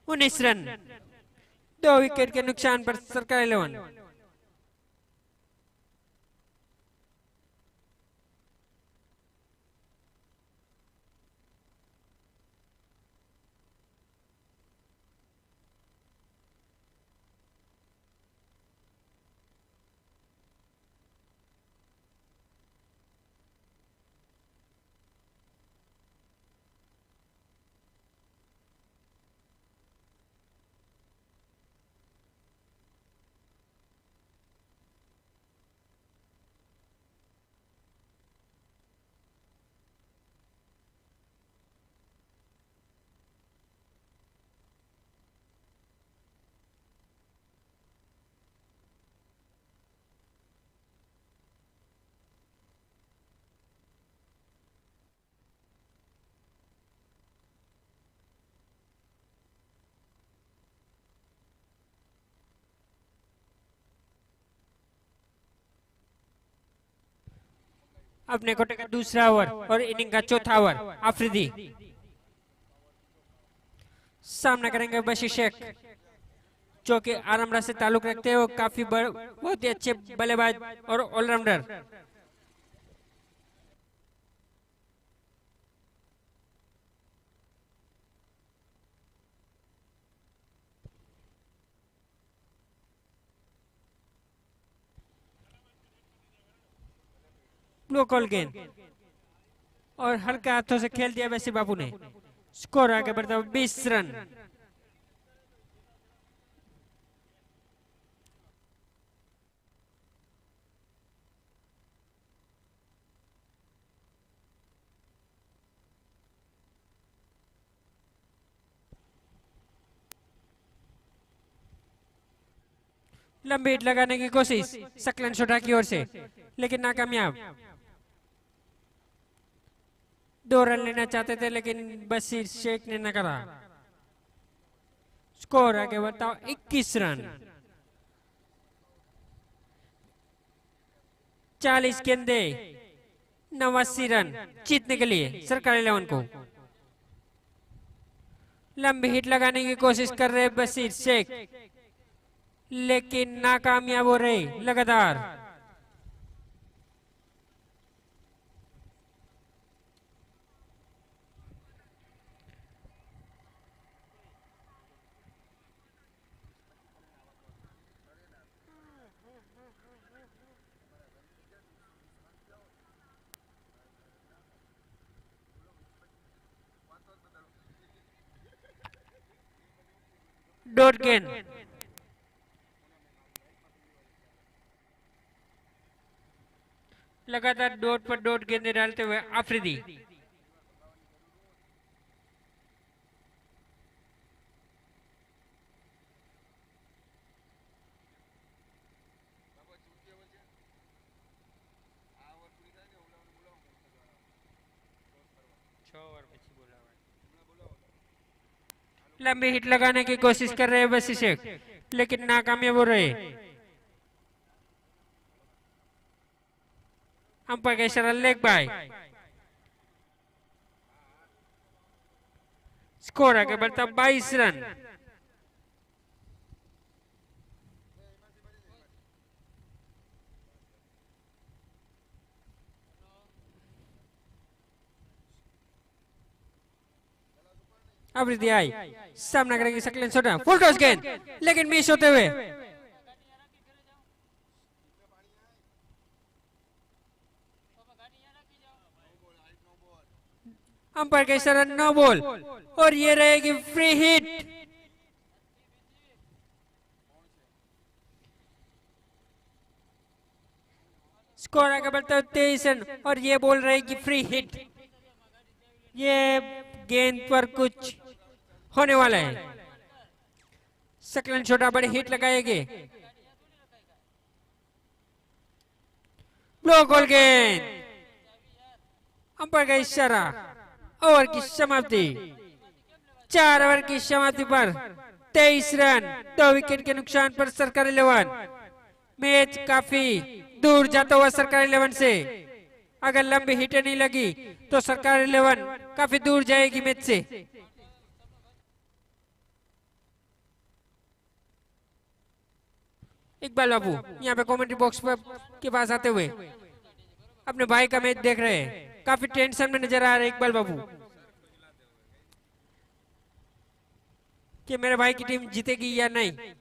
19 रन। 2 विकेट के नुकसान पर सरकार 11। अपने कोटे का दूसरा ओवर और इनिंग का चौथा ओवर आफरीदी सामना करेंगे बशीर शेख जो कि आरामरा से ताल्लुक रखते हैं वो काफी बहुत ही अच्छे बल्लेबाज और ऑलराउंडर। नो कॉल गेंद और हल्के हाथों से खेल दिया वैसे बाबू ने। स्कोर आगे बढ़ता हुआ 20 रन। लंबी हिट लगाने की कोशिश सकलन छोटा की ओर से लेकिन नाकामयाब। 2 रन लेना चाहते थे लेकिन बशीर शेख ने न करा। स्कोर आगे बढ़ता 21 रन। 40 गेंदे 89 रन जीतने के लिए सरकारी 11 को। लंबी हिट लगाने की कोशिश कर रहे बशीर शेख लेकिन नाकामयाब हो रहे लगातार। डॉट गेंद लगातार डॉट पर डॉट गेंदे डालते हुए आफरीदी। लंबी हिट लगाने की कोशिश कर रहे हैं बशीर शेख लेकिन नाकामयाब हो रहे। अंपायर का इशारा लेग बाय। स्कोर आगे बढ़ता 22 रन। आफरीदी आई सामना करेंगे सकलन छोटा फुल टॉस गेंद लेकिन मिस होते हुए। अंपायर का इशारा नो बॉल और ये रहेगी फ्री हिट। स्कोर आगे बढ़ता है 23 रन और ये बॉल रहेगी फ्री हिट। ये गेंद पर कुछ होने वाला है। सकलन छोटा बड़ी हिट लगाएंगे। ब्लो गोल गेंद। अंपायर का इशारा ओवर की समाप्ति। 4 ओवर की समाप्ति पर 23 रन 2 विकेट के नुकसान पर सरकारी 11 मैच काफी दूर जाता हुआ सरकारी 11 से। अगर लंबी हिटें नहीं लगी तो सरकारी 11 काफी दूर जाएगी मैच से। इकबाल बाबू यहाँ पे कमेंट्री बॉक्स पर के पास आते हुए अपने भाई का मैच देख रहे हैं। काफी टेंशन में नजर आ रहे हैं इकबाल बाबू कि मेरे भाई की टीम जीतेगी या नहीं।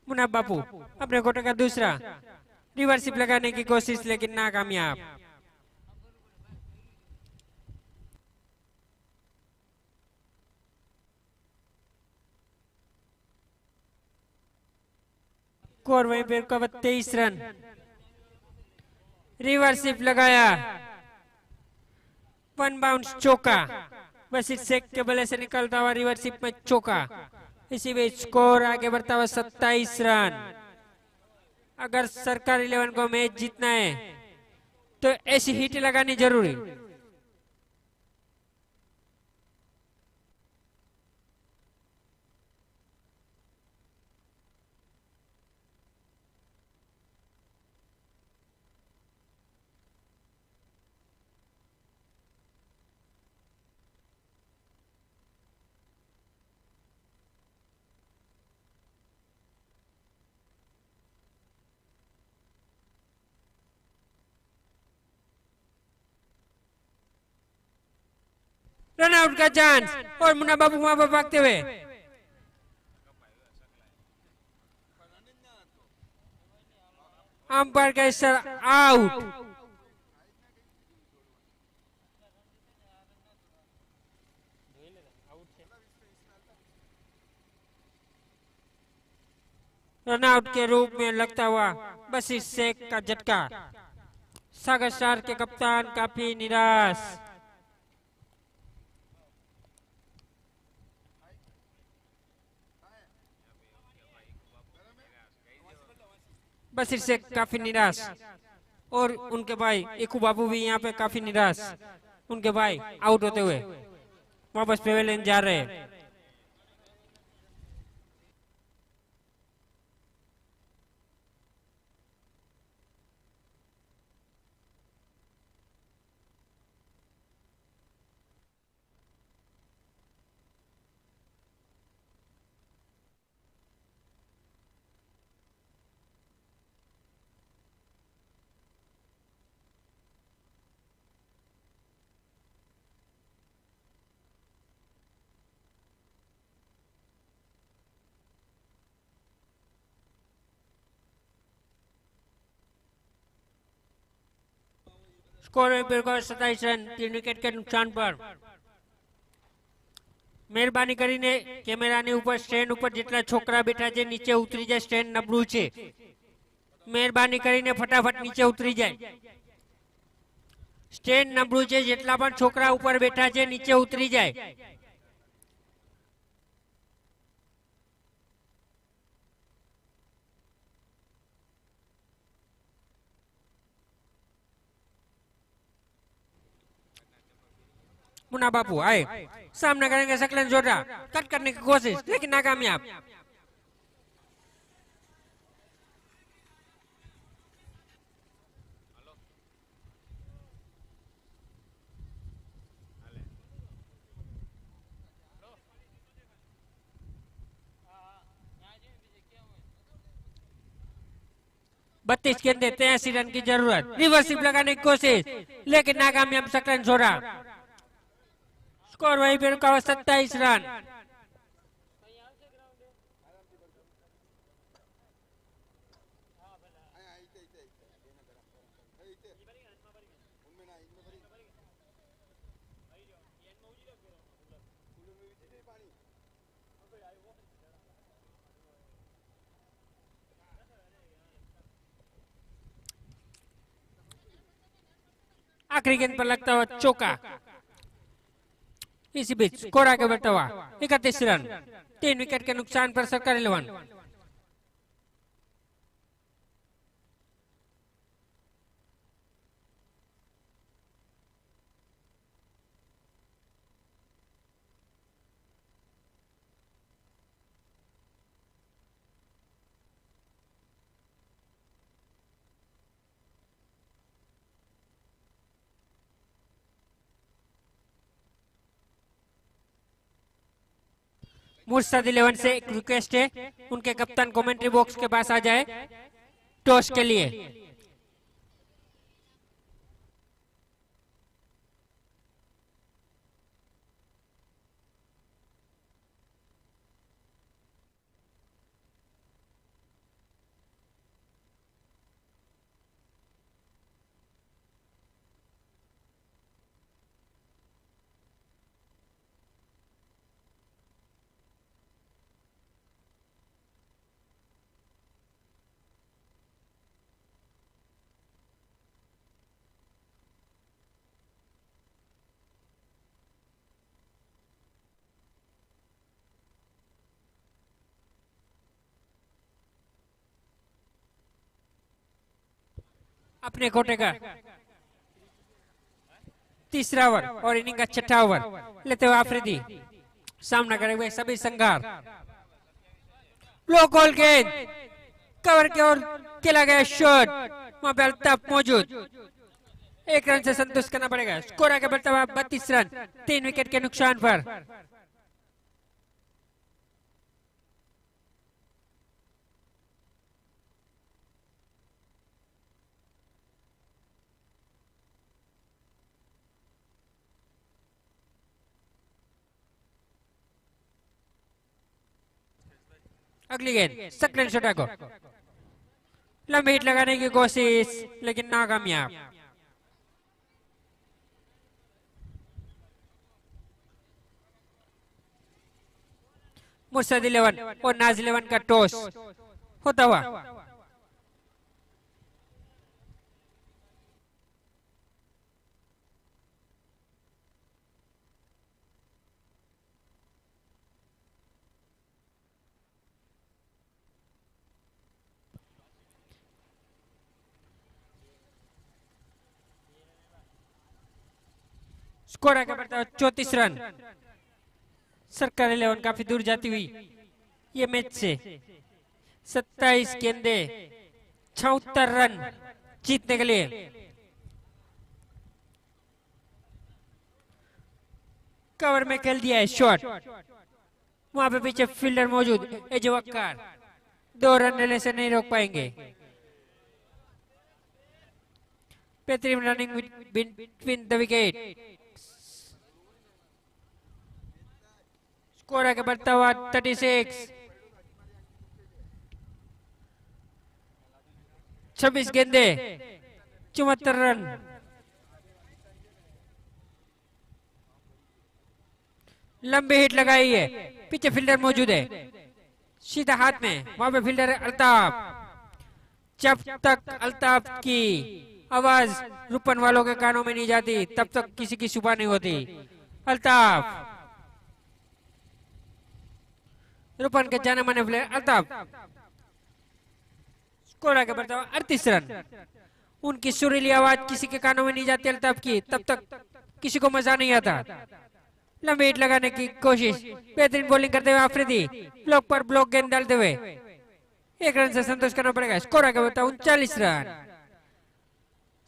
मुन्ना बापू अपने कोटे का दूसरा रिवर्सिप लगाने की कोशिश लेकिन नाकामयाब। स्कोर वहीं पर कवर 23 रन। रिवर्सिप लगाया, वन बाउंस चौका, बस इस सेक के बल्ले से निकलता हुआ रिवर्सिप में चौका। इसी बीच स्कोर आगे बढ़ता हुआ 27 रन। अगर सरकार 11 को मैच जीतना है तो ऐसी हिट लगानी जरूरी। रन आउट का चांस और मुन्ना बाबू वहां पर भागते हुए। अंपायर का इशारा आउट। रन आउट के रूप में लगता हुआ बस इस सेक का झटका। सागर स्टार के कप्तान काफी निराश। बस इससे काफी निराश और उनके भाई एकू बाबू भी यहाँ पे काफी निराश। उनके भाई आउट होते हुए वापस पेवेलियन जा रहे हैं। स्कोर में बिल्कुल 27 रन 3 विकेट के नुकसान पर। મહેરબાની કરીને કેમેરાની ઉપર સ્ટેન્ડ ઉપર જેટલા છોકરા બેઠા છે નીચે ઉતરી જાય, સ્ટેન્ડ નબળું છે। મહેરબાની કરીને ફટાફટ નીચે ઉતરી જાય। સ્ટેન્ડ નબળું છે, જેટલા પણ છોકરા ઉપર બેઠા છે નીચે ઉતરી જાય। मुन्ना बापू आए, सामना करेंगे सकलन जोड़ा, कट करने की कोशिश लेकिन नाकामयाब। बत्तीस के अंदर 83 रन की जरूरत। रिवर्सिप लगाने की कोशिश लेकिन नाकामयाब सकलन जोड़ा। स्कोर वहीं पर 27 रन। आखिरी गेंद पर लगता हुआ चौका। इसी बीच स्कोर आगे बढ़ता हुआ 31 रन 3 विकेट के नुकसान पर सरकार 11। मुर्शद 11 से एक रिक्वेस्ट है, उनके कप्तान कमेंट्री बॉक्स के पास आ जाए टॉस के लिए। अपने कोटे का तीसरा ओवर और इनिंग का छठा ओवर लेते हुए आफरीदी सामना करेंगे सभी संघार। लो कॉल गेंद कवर की ओर खेला गया शॉट, वहां पे अल्ताफ मौजूद, 1 रन से संतुष्ट करना पड़ेगा। स्कोर आगे बढ़ता हुआ 32 रन 3 विकेट के नुकसान पर। अगली गेंद सकलन शॉट को लंबी हिट लगाने की कोशिश लेकिन नाकामयाब। मुर्शद 11 और नाज 11 का टॉस होता हुआ। स्कोर आगे बढ़ता है 34 रन। सरकार 11 काफी दूर जाती हुई ये मैच से 27 गेंदे 76 रन जीतने के लिए। कवर में खेल दिया है शॉट, वहां पे पीछे फील्डर मौजूद एजो वक्कार 2 रन लेने से नहीं रोक पाएंगे। बेहतरीन running between the wicket. Score आगे बढ़ता हुआ 36, 26 गेंदे 74 रन। लंबी हिट लगाई है, पीछे फील्डर मौजूद है, सीधा हाथ में, वहां पे फील्डर अल्ताफ। जब तक अल्ताफ की आवाज रुपन वालों के कानों में नहीं जाती तब तक किसी की सुबह नहीं होती। अल्ताफ रुपन के जाने माने प्लेयर अल्ताफ। स्कोर आगे बढ़ता हुआ 38 रन। उनकी सुरीली आवाज किसी के कानों में नहीं जाती अल्ताफ की तब तक किसी को मजा नहीं आता। लंबी हिट लगाने की कोशिश, बेहतरीन बॉलिंग करते हुए आफरीदी ब्लॉक पर ब्लॉक गेंद डालते हुए 1 रन से संतोष करना पड़ेगा। स्कोर आगे बढ़ता 39 रन।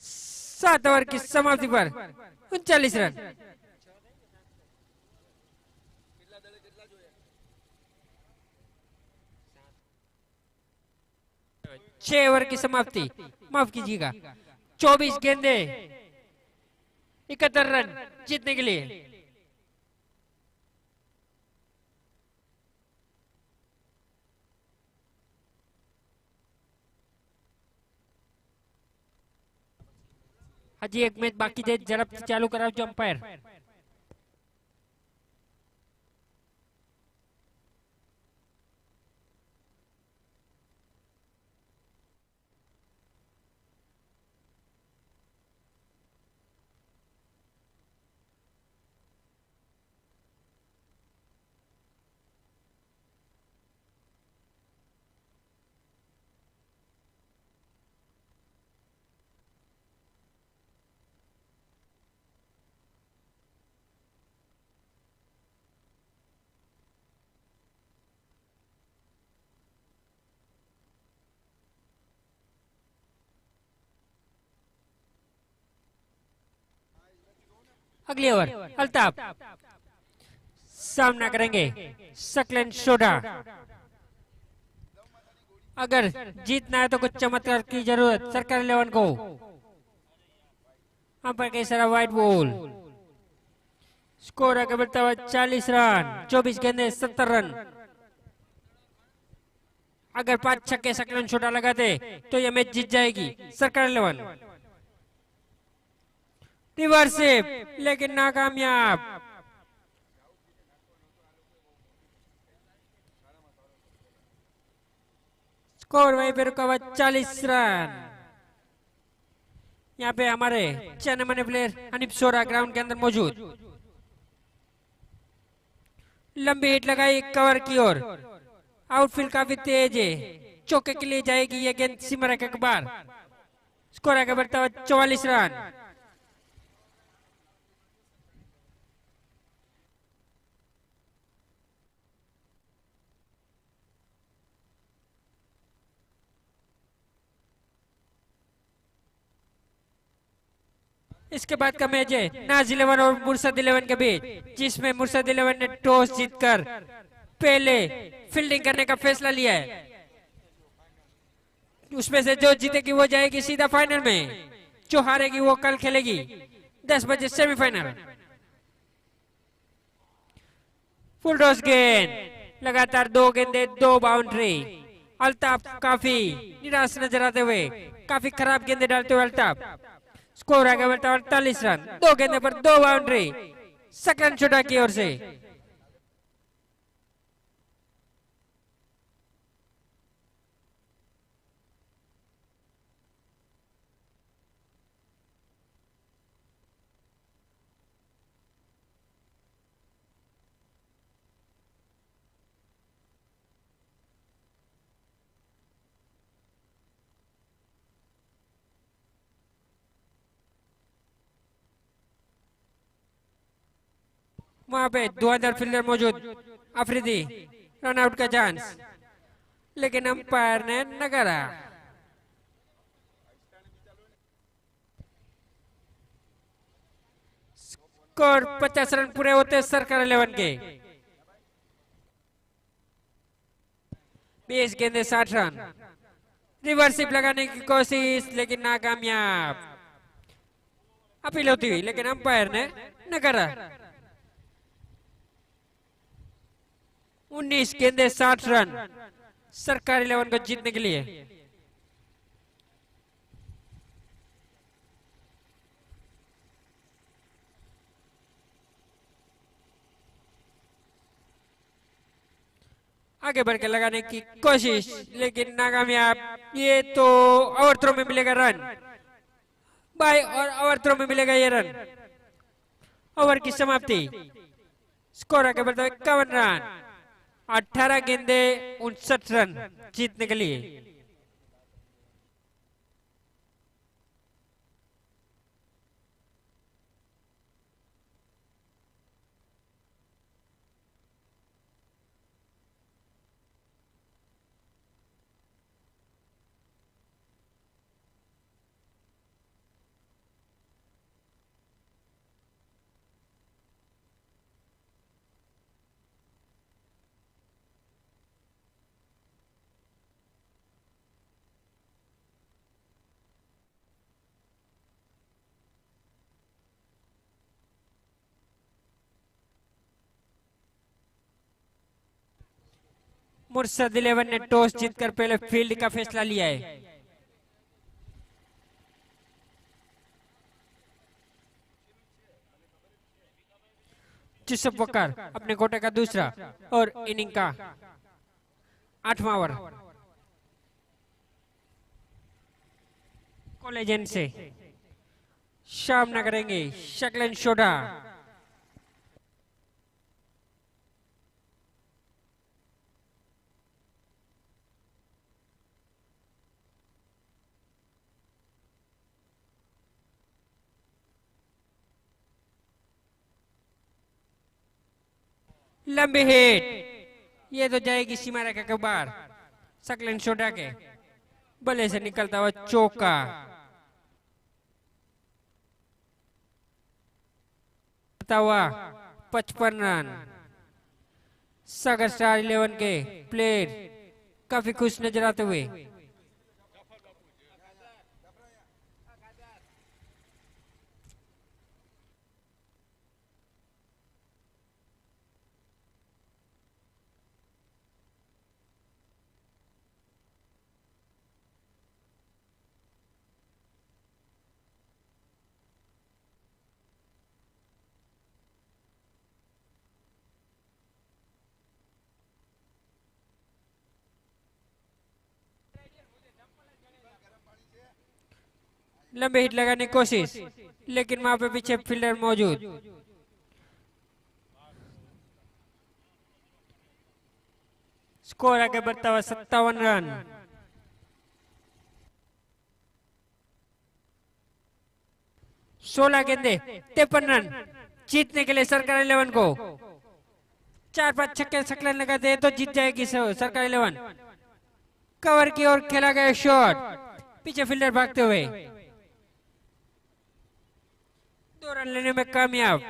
7 ओवर की समाप्ति पर 39 रन। 6 ओवर की समाप्ति, माफ कीजिएगा 24 गेंदे 71 रन जीतने के लिए। हाजी एक मैच बाकी दे, जरा चालू कराओ जो अंपायर। अगली ओवर अल्ताफ सामना करेंगे सकलन सोडा। अगर जीतना है तो कुछ चमत्कार की जरूरत सरकार 11 को। अंपायर का इशारा वाइड बॉल। स्कोर आगे बढ़ता हुआ 40 रन, 24 गेंदे 70 रन। अगर 5 छक्के सकलन सोडा लगाते तो यह मैच जीत जाएगी सरकार 11। रिवर्सिप लेकिन नाकामयाब। स्कोर वहीं पे रुका हुआ 40 रन। यहाँ पे हमारे जाने माने प्लेयर हनीफ सोरा ग्राउंड के अंदर मौजूद। लंबी हिट लगाई कवर की ओर, आउटफील्ड काफी तेज है, चौके के लिए जाएगी ये गेंद सिमर के बार। स्कोर आगे बढ़ता हुआ 44 रन। इसके बाद का मैच है नाज 11 और मुर्शद 11 के बीच, जिसमें मुर्शद 11 ने टॉस जीतकर पहले फील्डिंग करने का फैसला लिया है। उसमें से जो जीतेगी वो जाएगी सीधा फाइनल में, जो हारेगी वो कल खेलेगी 10 बजे सेमीफाइनल। फुल टॉस गेंद, लगातार 2 गेंदे 2 बाउंड्री। अल्ताफ काफी निराश नजर आते हुए, काफी खराब गेंदे डालते हुए अल्ताफ। स्कोर आगे बढ़ता 48 रन, 2 गेंदे पर 2 बाउंड्री सकलन छोटा की ओर से। वहां पे धुआंधार फील्डर मौजूद, अफरीदी रन आउट का चांस, लेकिन अंपायर ने नकारा। स्कोर 50 रन पूरे होते सरकार 11 के। 20 गेंदे 60 रन। रिवर्सिप लगाने की कोशिश लेकिन नाकामयाब। अपील होती हुई लेकिन अंपायर ने नकारा। 19 गेंदे 60 रन सरकार 11 को जीतने के लिए। आगे बढ़ के लगाने की कोशिश लेकिन नाकामयाब। ये तो ओवर थ्रो में मिलेगा रन, बाय और ओवर थ्रो में मिलेगा ये रन। ओवर की समाप्ति। स्कोर आगे बढ़ता है 51 रन। 18 गेंदे 59 रन जीतने के लिए। मुर्शद 11 ने टॉस जीतकर पहले फील्ड का फैसला लिया है। यूसुफ वकार अपने कोटे का दूसरा और इनिंग का 8वां ओवर। कॉलेजन से सामना करेंगे शकलन शोडा। लंबी हिट, ये तो जाएगी सीमा रेखा के बाहर। सकलन शोडा के बल्ले से निकलता हुआ चौका। हुआ 55 रन। सागर स्टार 11 के प्लेयर काफी खुश नजर आते हुए। लंबे हिट लगाने की कोशिश लेकिन वहां पे पीछे फील्डर मौजूद। स्कोर आगे बढ़ता हुआ 57 रन। 16 गेंदे 53 रन जीतने के लिए सरकार 11 को 4-5 छक्के सकलन लगाते हैं तो जीत जाएगी सरकार 11। कवर की ओर खेला गया शॉट, पीछे फील्डर भागते हुए 2 रन लेने में कामयाब।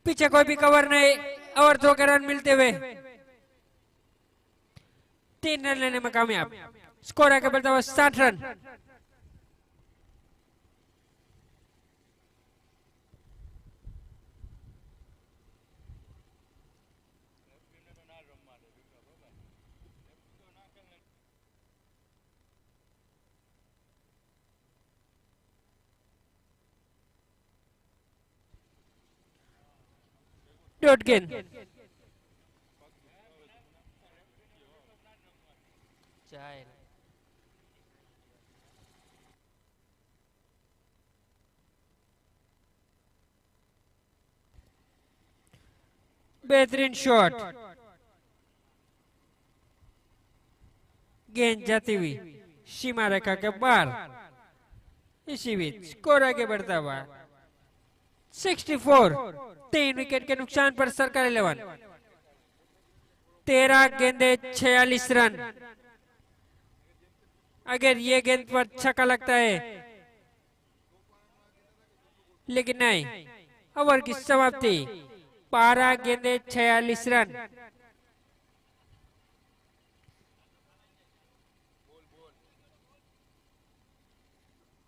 पीछे कोई भी कवर नहीं और 2 के रन मिलते हुए 3 रन लेने में कामयाब। स्कोर आगे बढ़ता हुआ 60 रन। डॉट गेंद बेहतरीन शॉट, गेंद जाती हुई सीमा रेखा के बाहर। इसी बीच स्कोर आगे बढ़ता हुआ 64। 3 विकेट के नुकसान पर सरकार 11। 13 गेंदे 46 रन। अगर ये गेंद पर छक्का लगता है लेकिन नहीं, ओवर की समाप्ति 12 गेंदे 46 रन।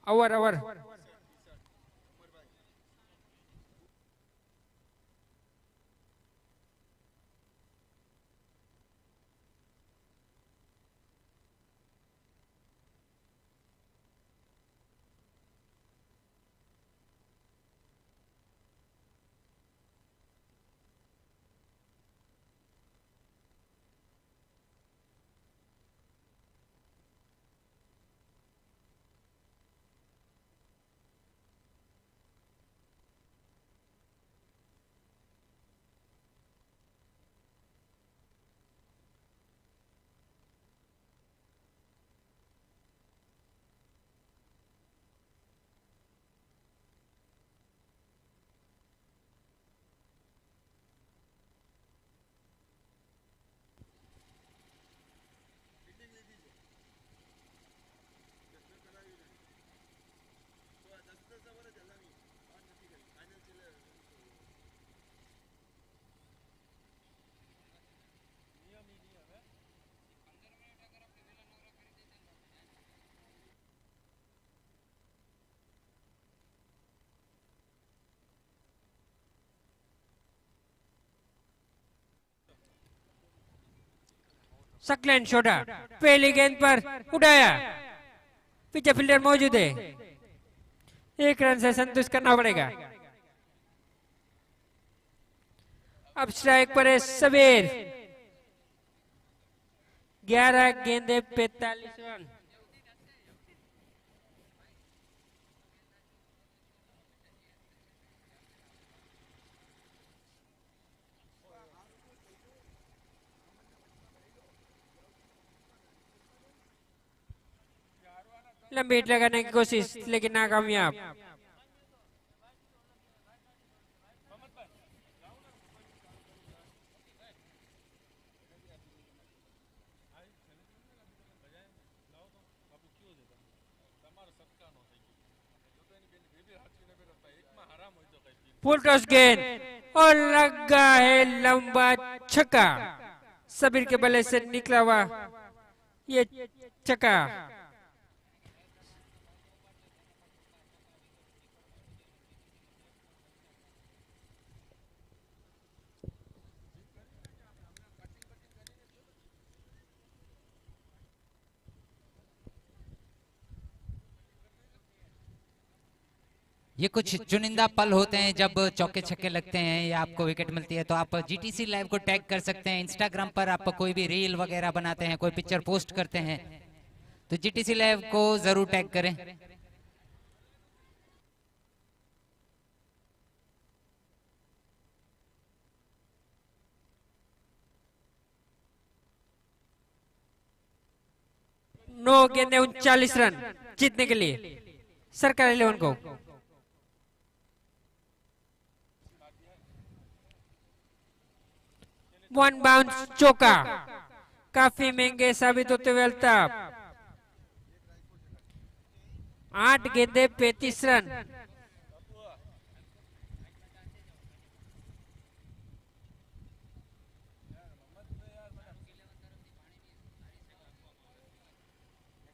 ओवर ओवर सकलन छोड़ा, पहली गेंद पर उड़ाया, पीछे फील्डर मौजूद है, 1 रन से संतुष्ट करना पड़ेगा। अब स्ट्राइक पर है सबीर। 11 गेंदे 45 रन। लंबी हिट लगाने की कोशिश लेकिन नाकामयाब। फुल टॉस गेंद और लगा है लंबा छक्का। सबीर के बल्ले से निकला हुआ ये छक्का। ये कुछ चुनिंदा पल होते हैं जब चौके छक्के लगते हैं या आपको विकेट मिलती है, तो आप जीटीसी लाइव को टैग कर सकते हैं। इंस्टाग्राम पर आप कोई भी रील वगैरह बनाते हैं, कोई पिक्चर पोस्ट करते हैं, तो जीटीसी लाइव को जरूर टैग करें। नौ गेंदे 39 रन जीतने के लिए सरकार 11 को। वन बाउंस चौका, काफी महंगे साबित होते हुए अल्ताफ। 8 गेंदे 35 रन।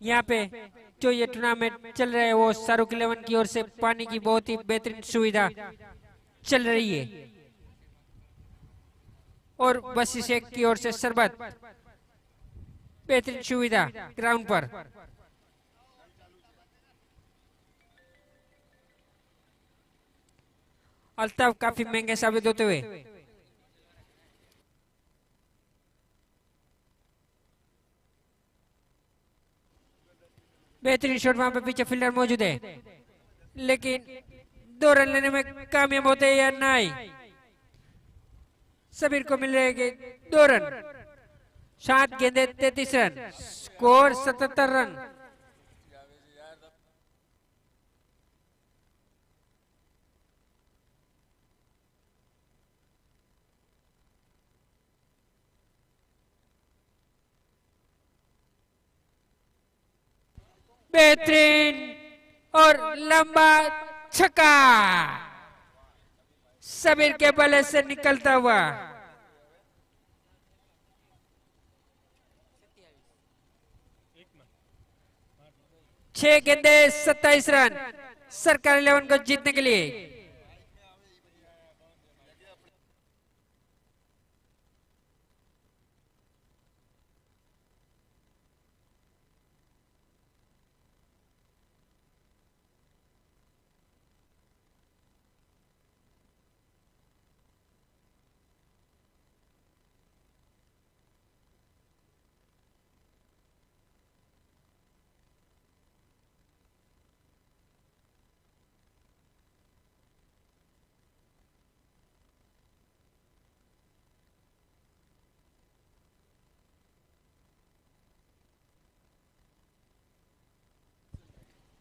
यहाँ पे जो ये टूर्नामेंट चल रहा है वो शाहरुख 11 की ओर से पानी की बहुत ही बेहतरीन सुविधा चल रही है और बस शेख की ओर से शरबत बेहतरीन सुविधा ग्राउंड पर। अल्ताफ काफी महंगे साबित होते हुए। बेहतरीन शॉट, वहां पे पीछे फील्डर मौजूद है लेकिन 2 रन लेने में कामयाब होते हैं या नहीं। सबीर को मिल रहे 2 रन। 7 गेंदे 33 रन, स्कोर 77 रन। बेहतरीन और लंबा छक्का सबीर के बल्ले से निकलता हुआ। छह गेंदे 27 रन सरकार 11 को जीतने के लिए।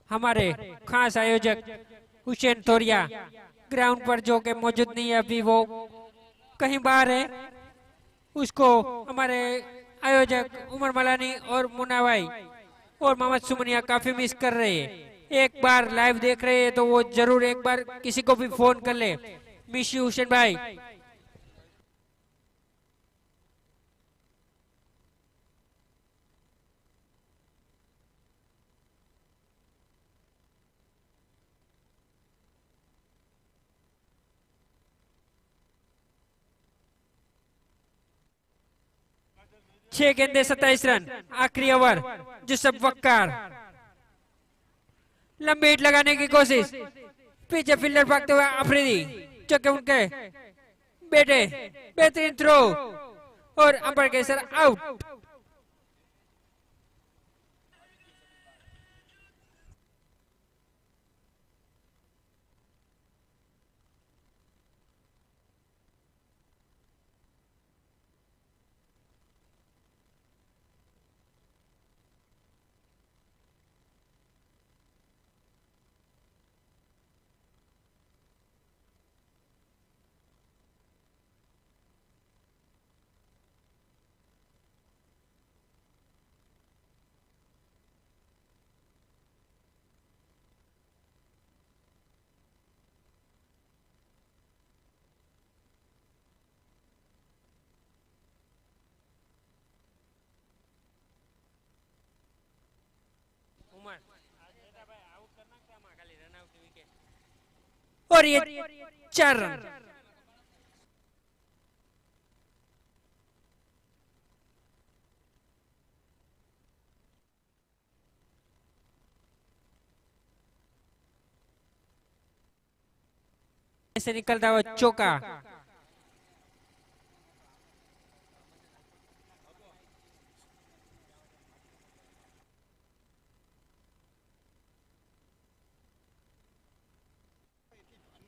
हमारे खास आयोजक हुसैन तोरिया ग्राउंड पर जो के मौजूद नहीं है, अभी वो कहीं बाहर है। उसको हमारे आयोजक उमर मलानी और मुन्ना भाई और मोहम्मद सुमनिया काफी मिस कर रहे हैं। एक बार लाइव देख रहे हैं तो वो जरूर एक बार किसी को भी फोन कर ले। मिस यू हुसैन भाई। छह गेंदे 27 रन, आखिरी ओवर। जुसफ वक्कार लंबी हिट लगाने की कोशिश, पीछे फील्डर भागते हुए अफरीदी जो कि उनके बेटे। बेहतरीन थ्रो और अंपायर के सर आउट। और ये 4 रन। ऐसे निकलता हुआ चौका।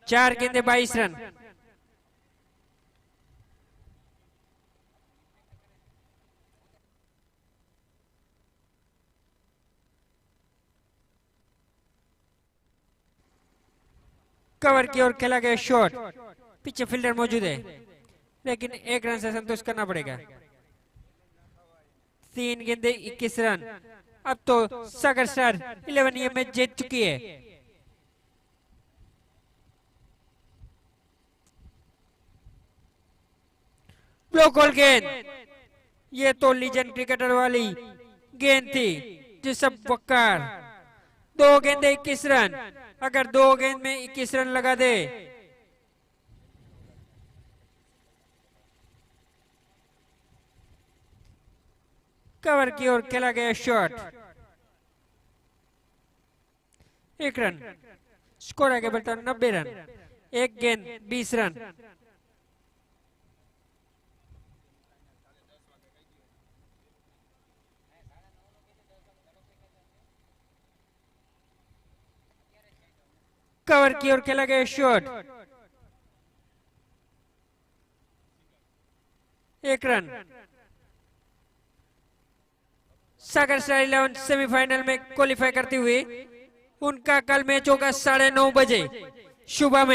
चार गेंदे 22 रन। कवर की ओर खेला गया शॉट, पीछे फील्डर मौजूद है। लेकिन 1 रन से संतुष्ट करना पड़ेगा। 3 गेंदे 21 रन। अब तो सागर स्टार 11 ये मैच जीत चुकी है। ब्लॉक होल गेंद, ये तो लीजेंड क्रिकेटर वाली गेंद थी जो सब वक्कार। 2 गेंदे 21 रन। अगर 2 गेंद में 21 रन लगा दे कवर की ओर खेला गया शॉट, 1 रन। स्कोर आगे बढ़ता 90 रन। 1 गेंद 20 रन। कवर की ओर खेला गया शॉट, 1 रन। सागर स्टार 11 सेमीफाइनल में क्वालिफाई करते हुए उनका कल मैच होगा 9:30 बजे सुबह में।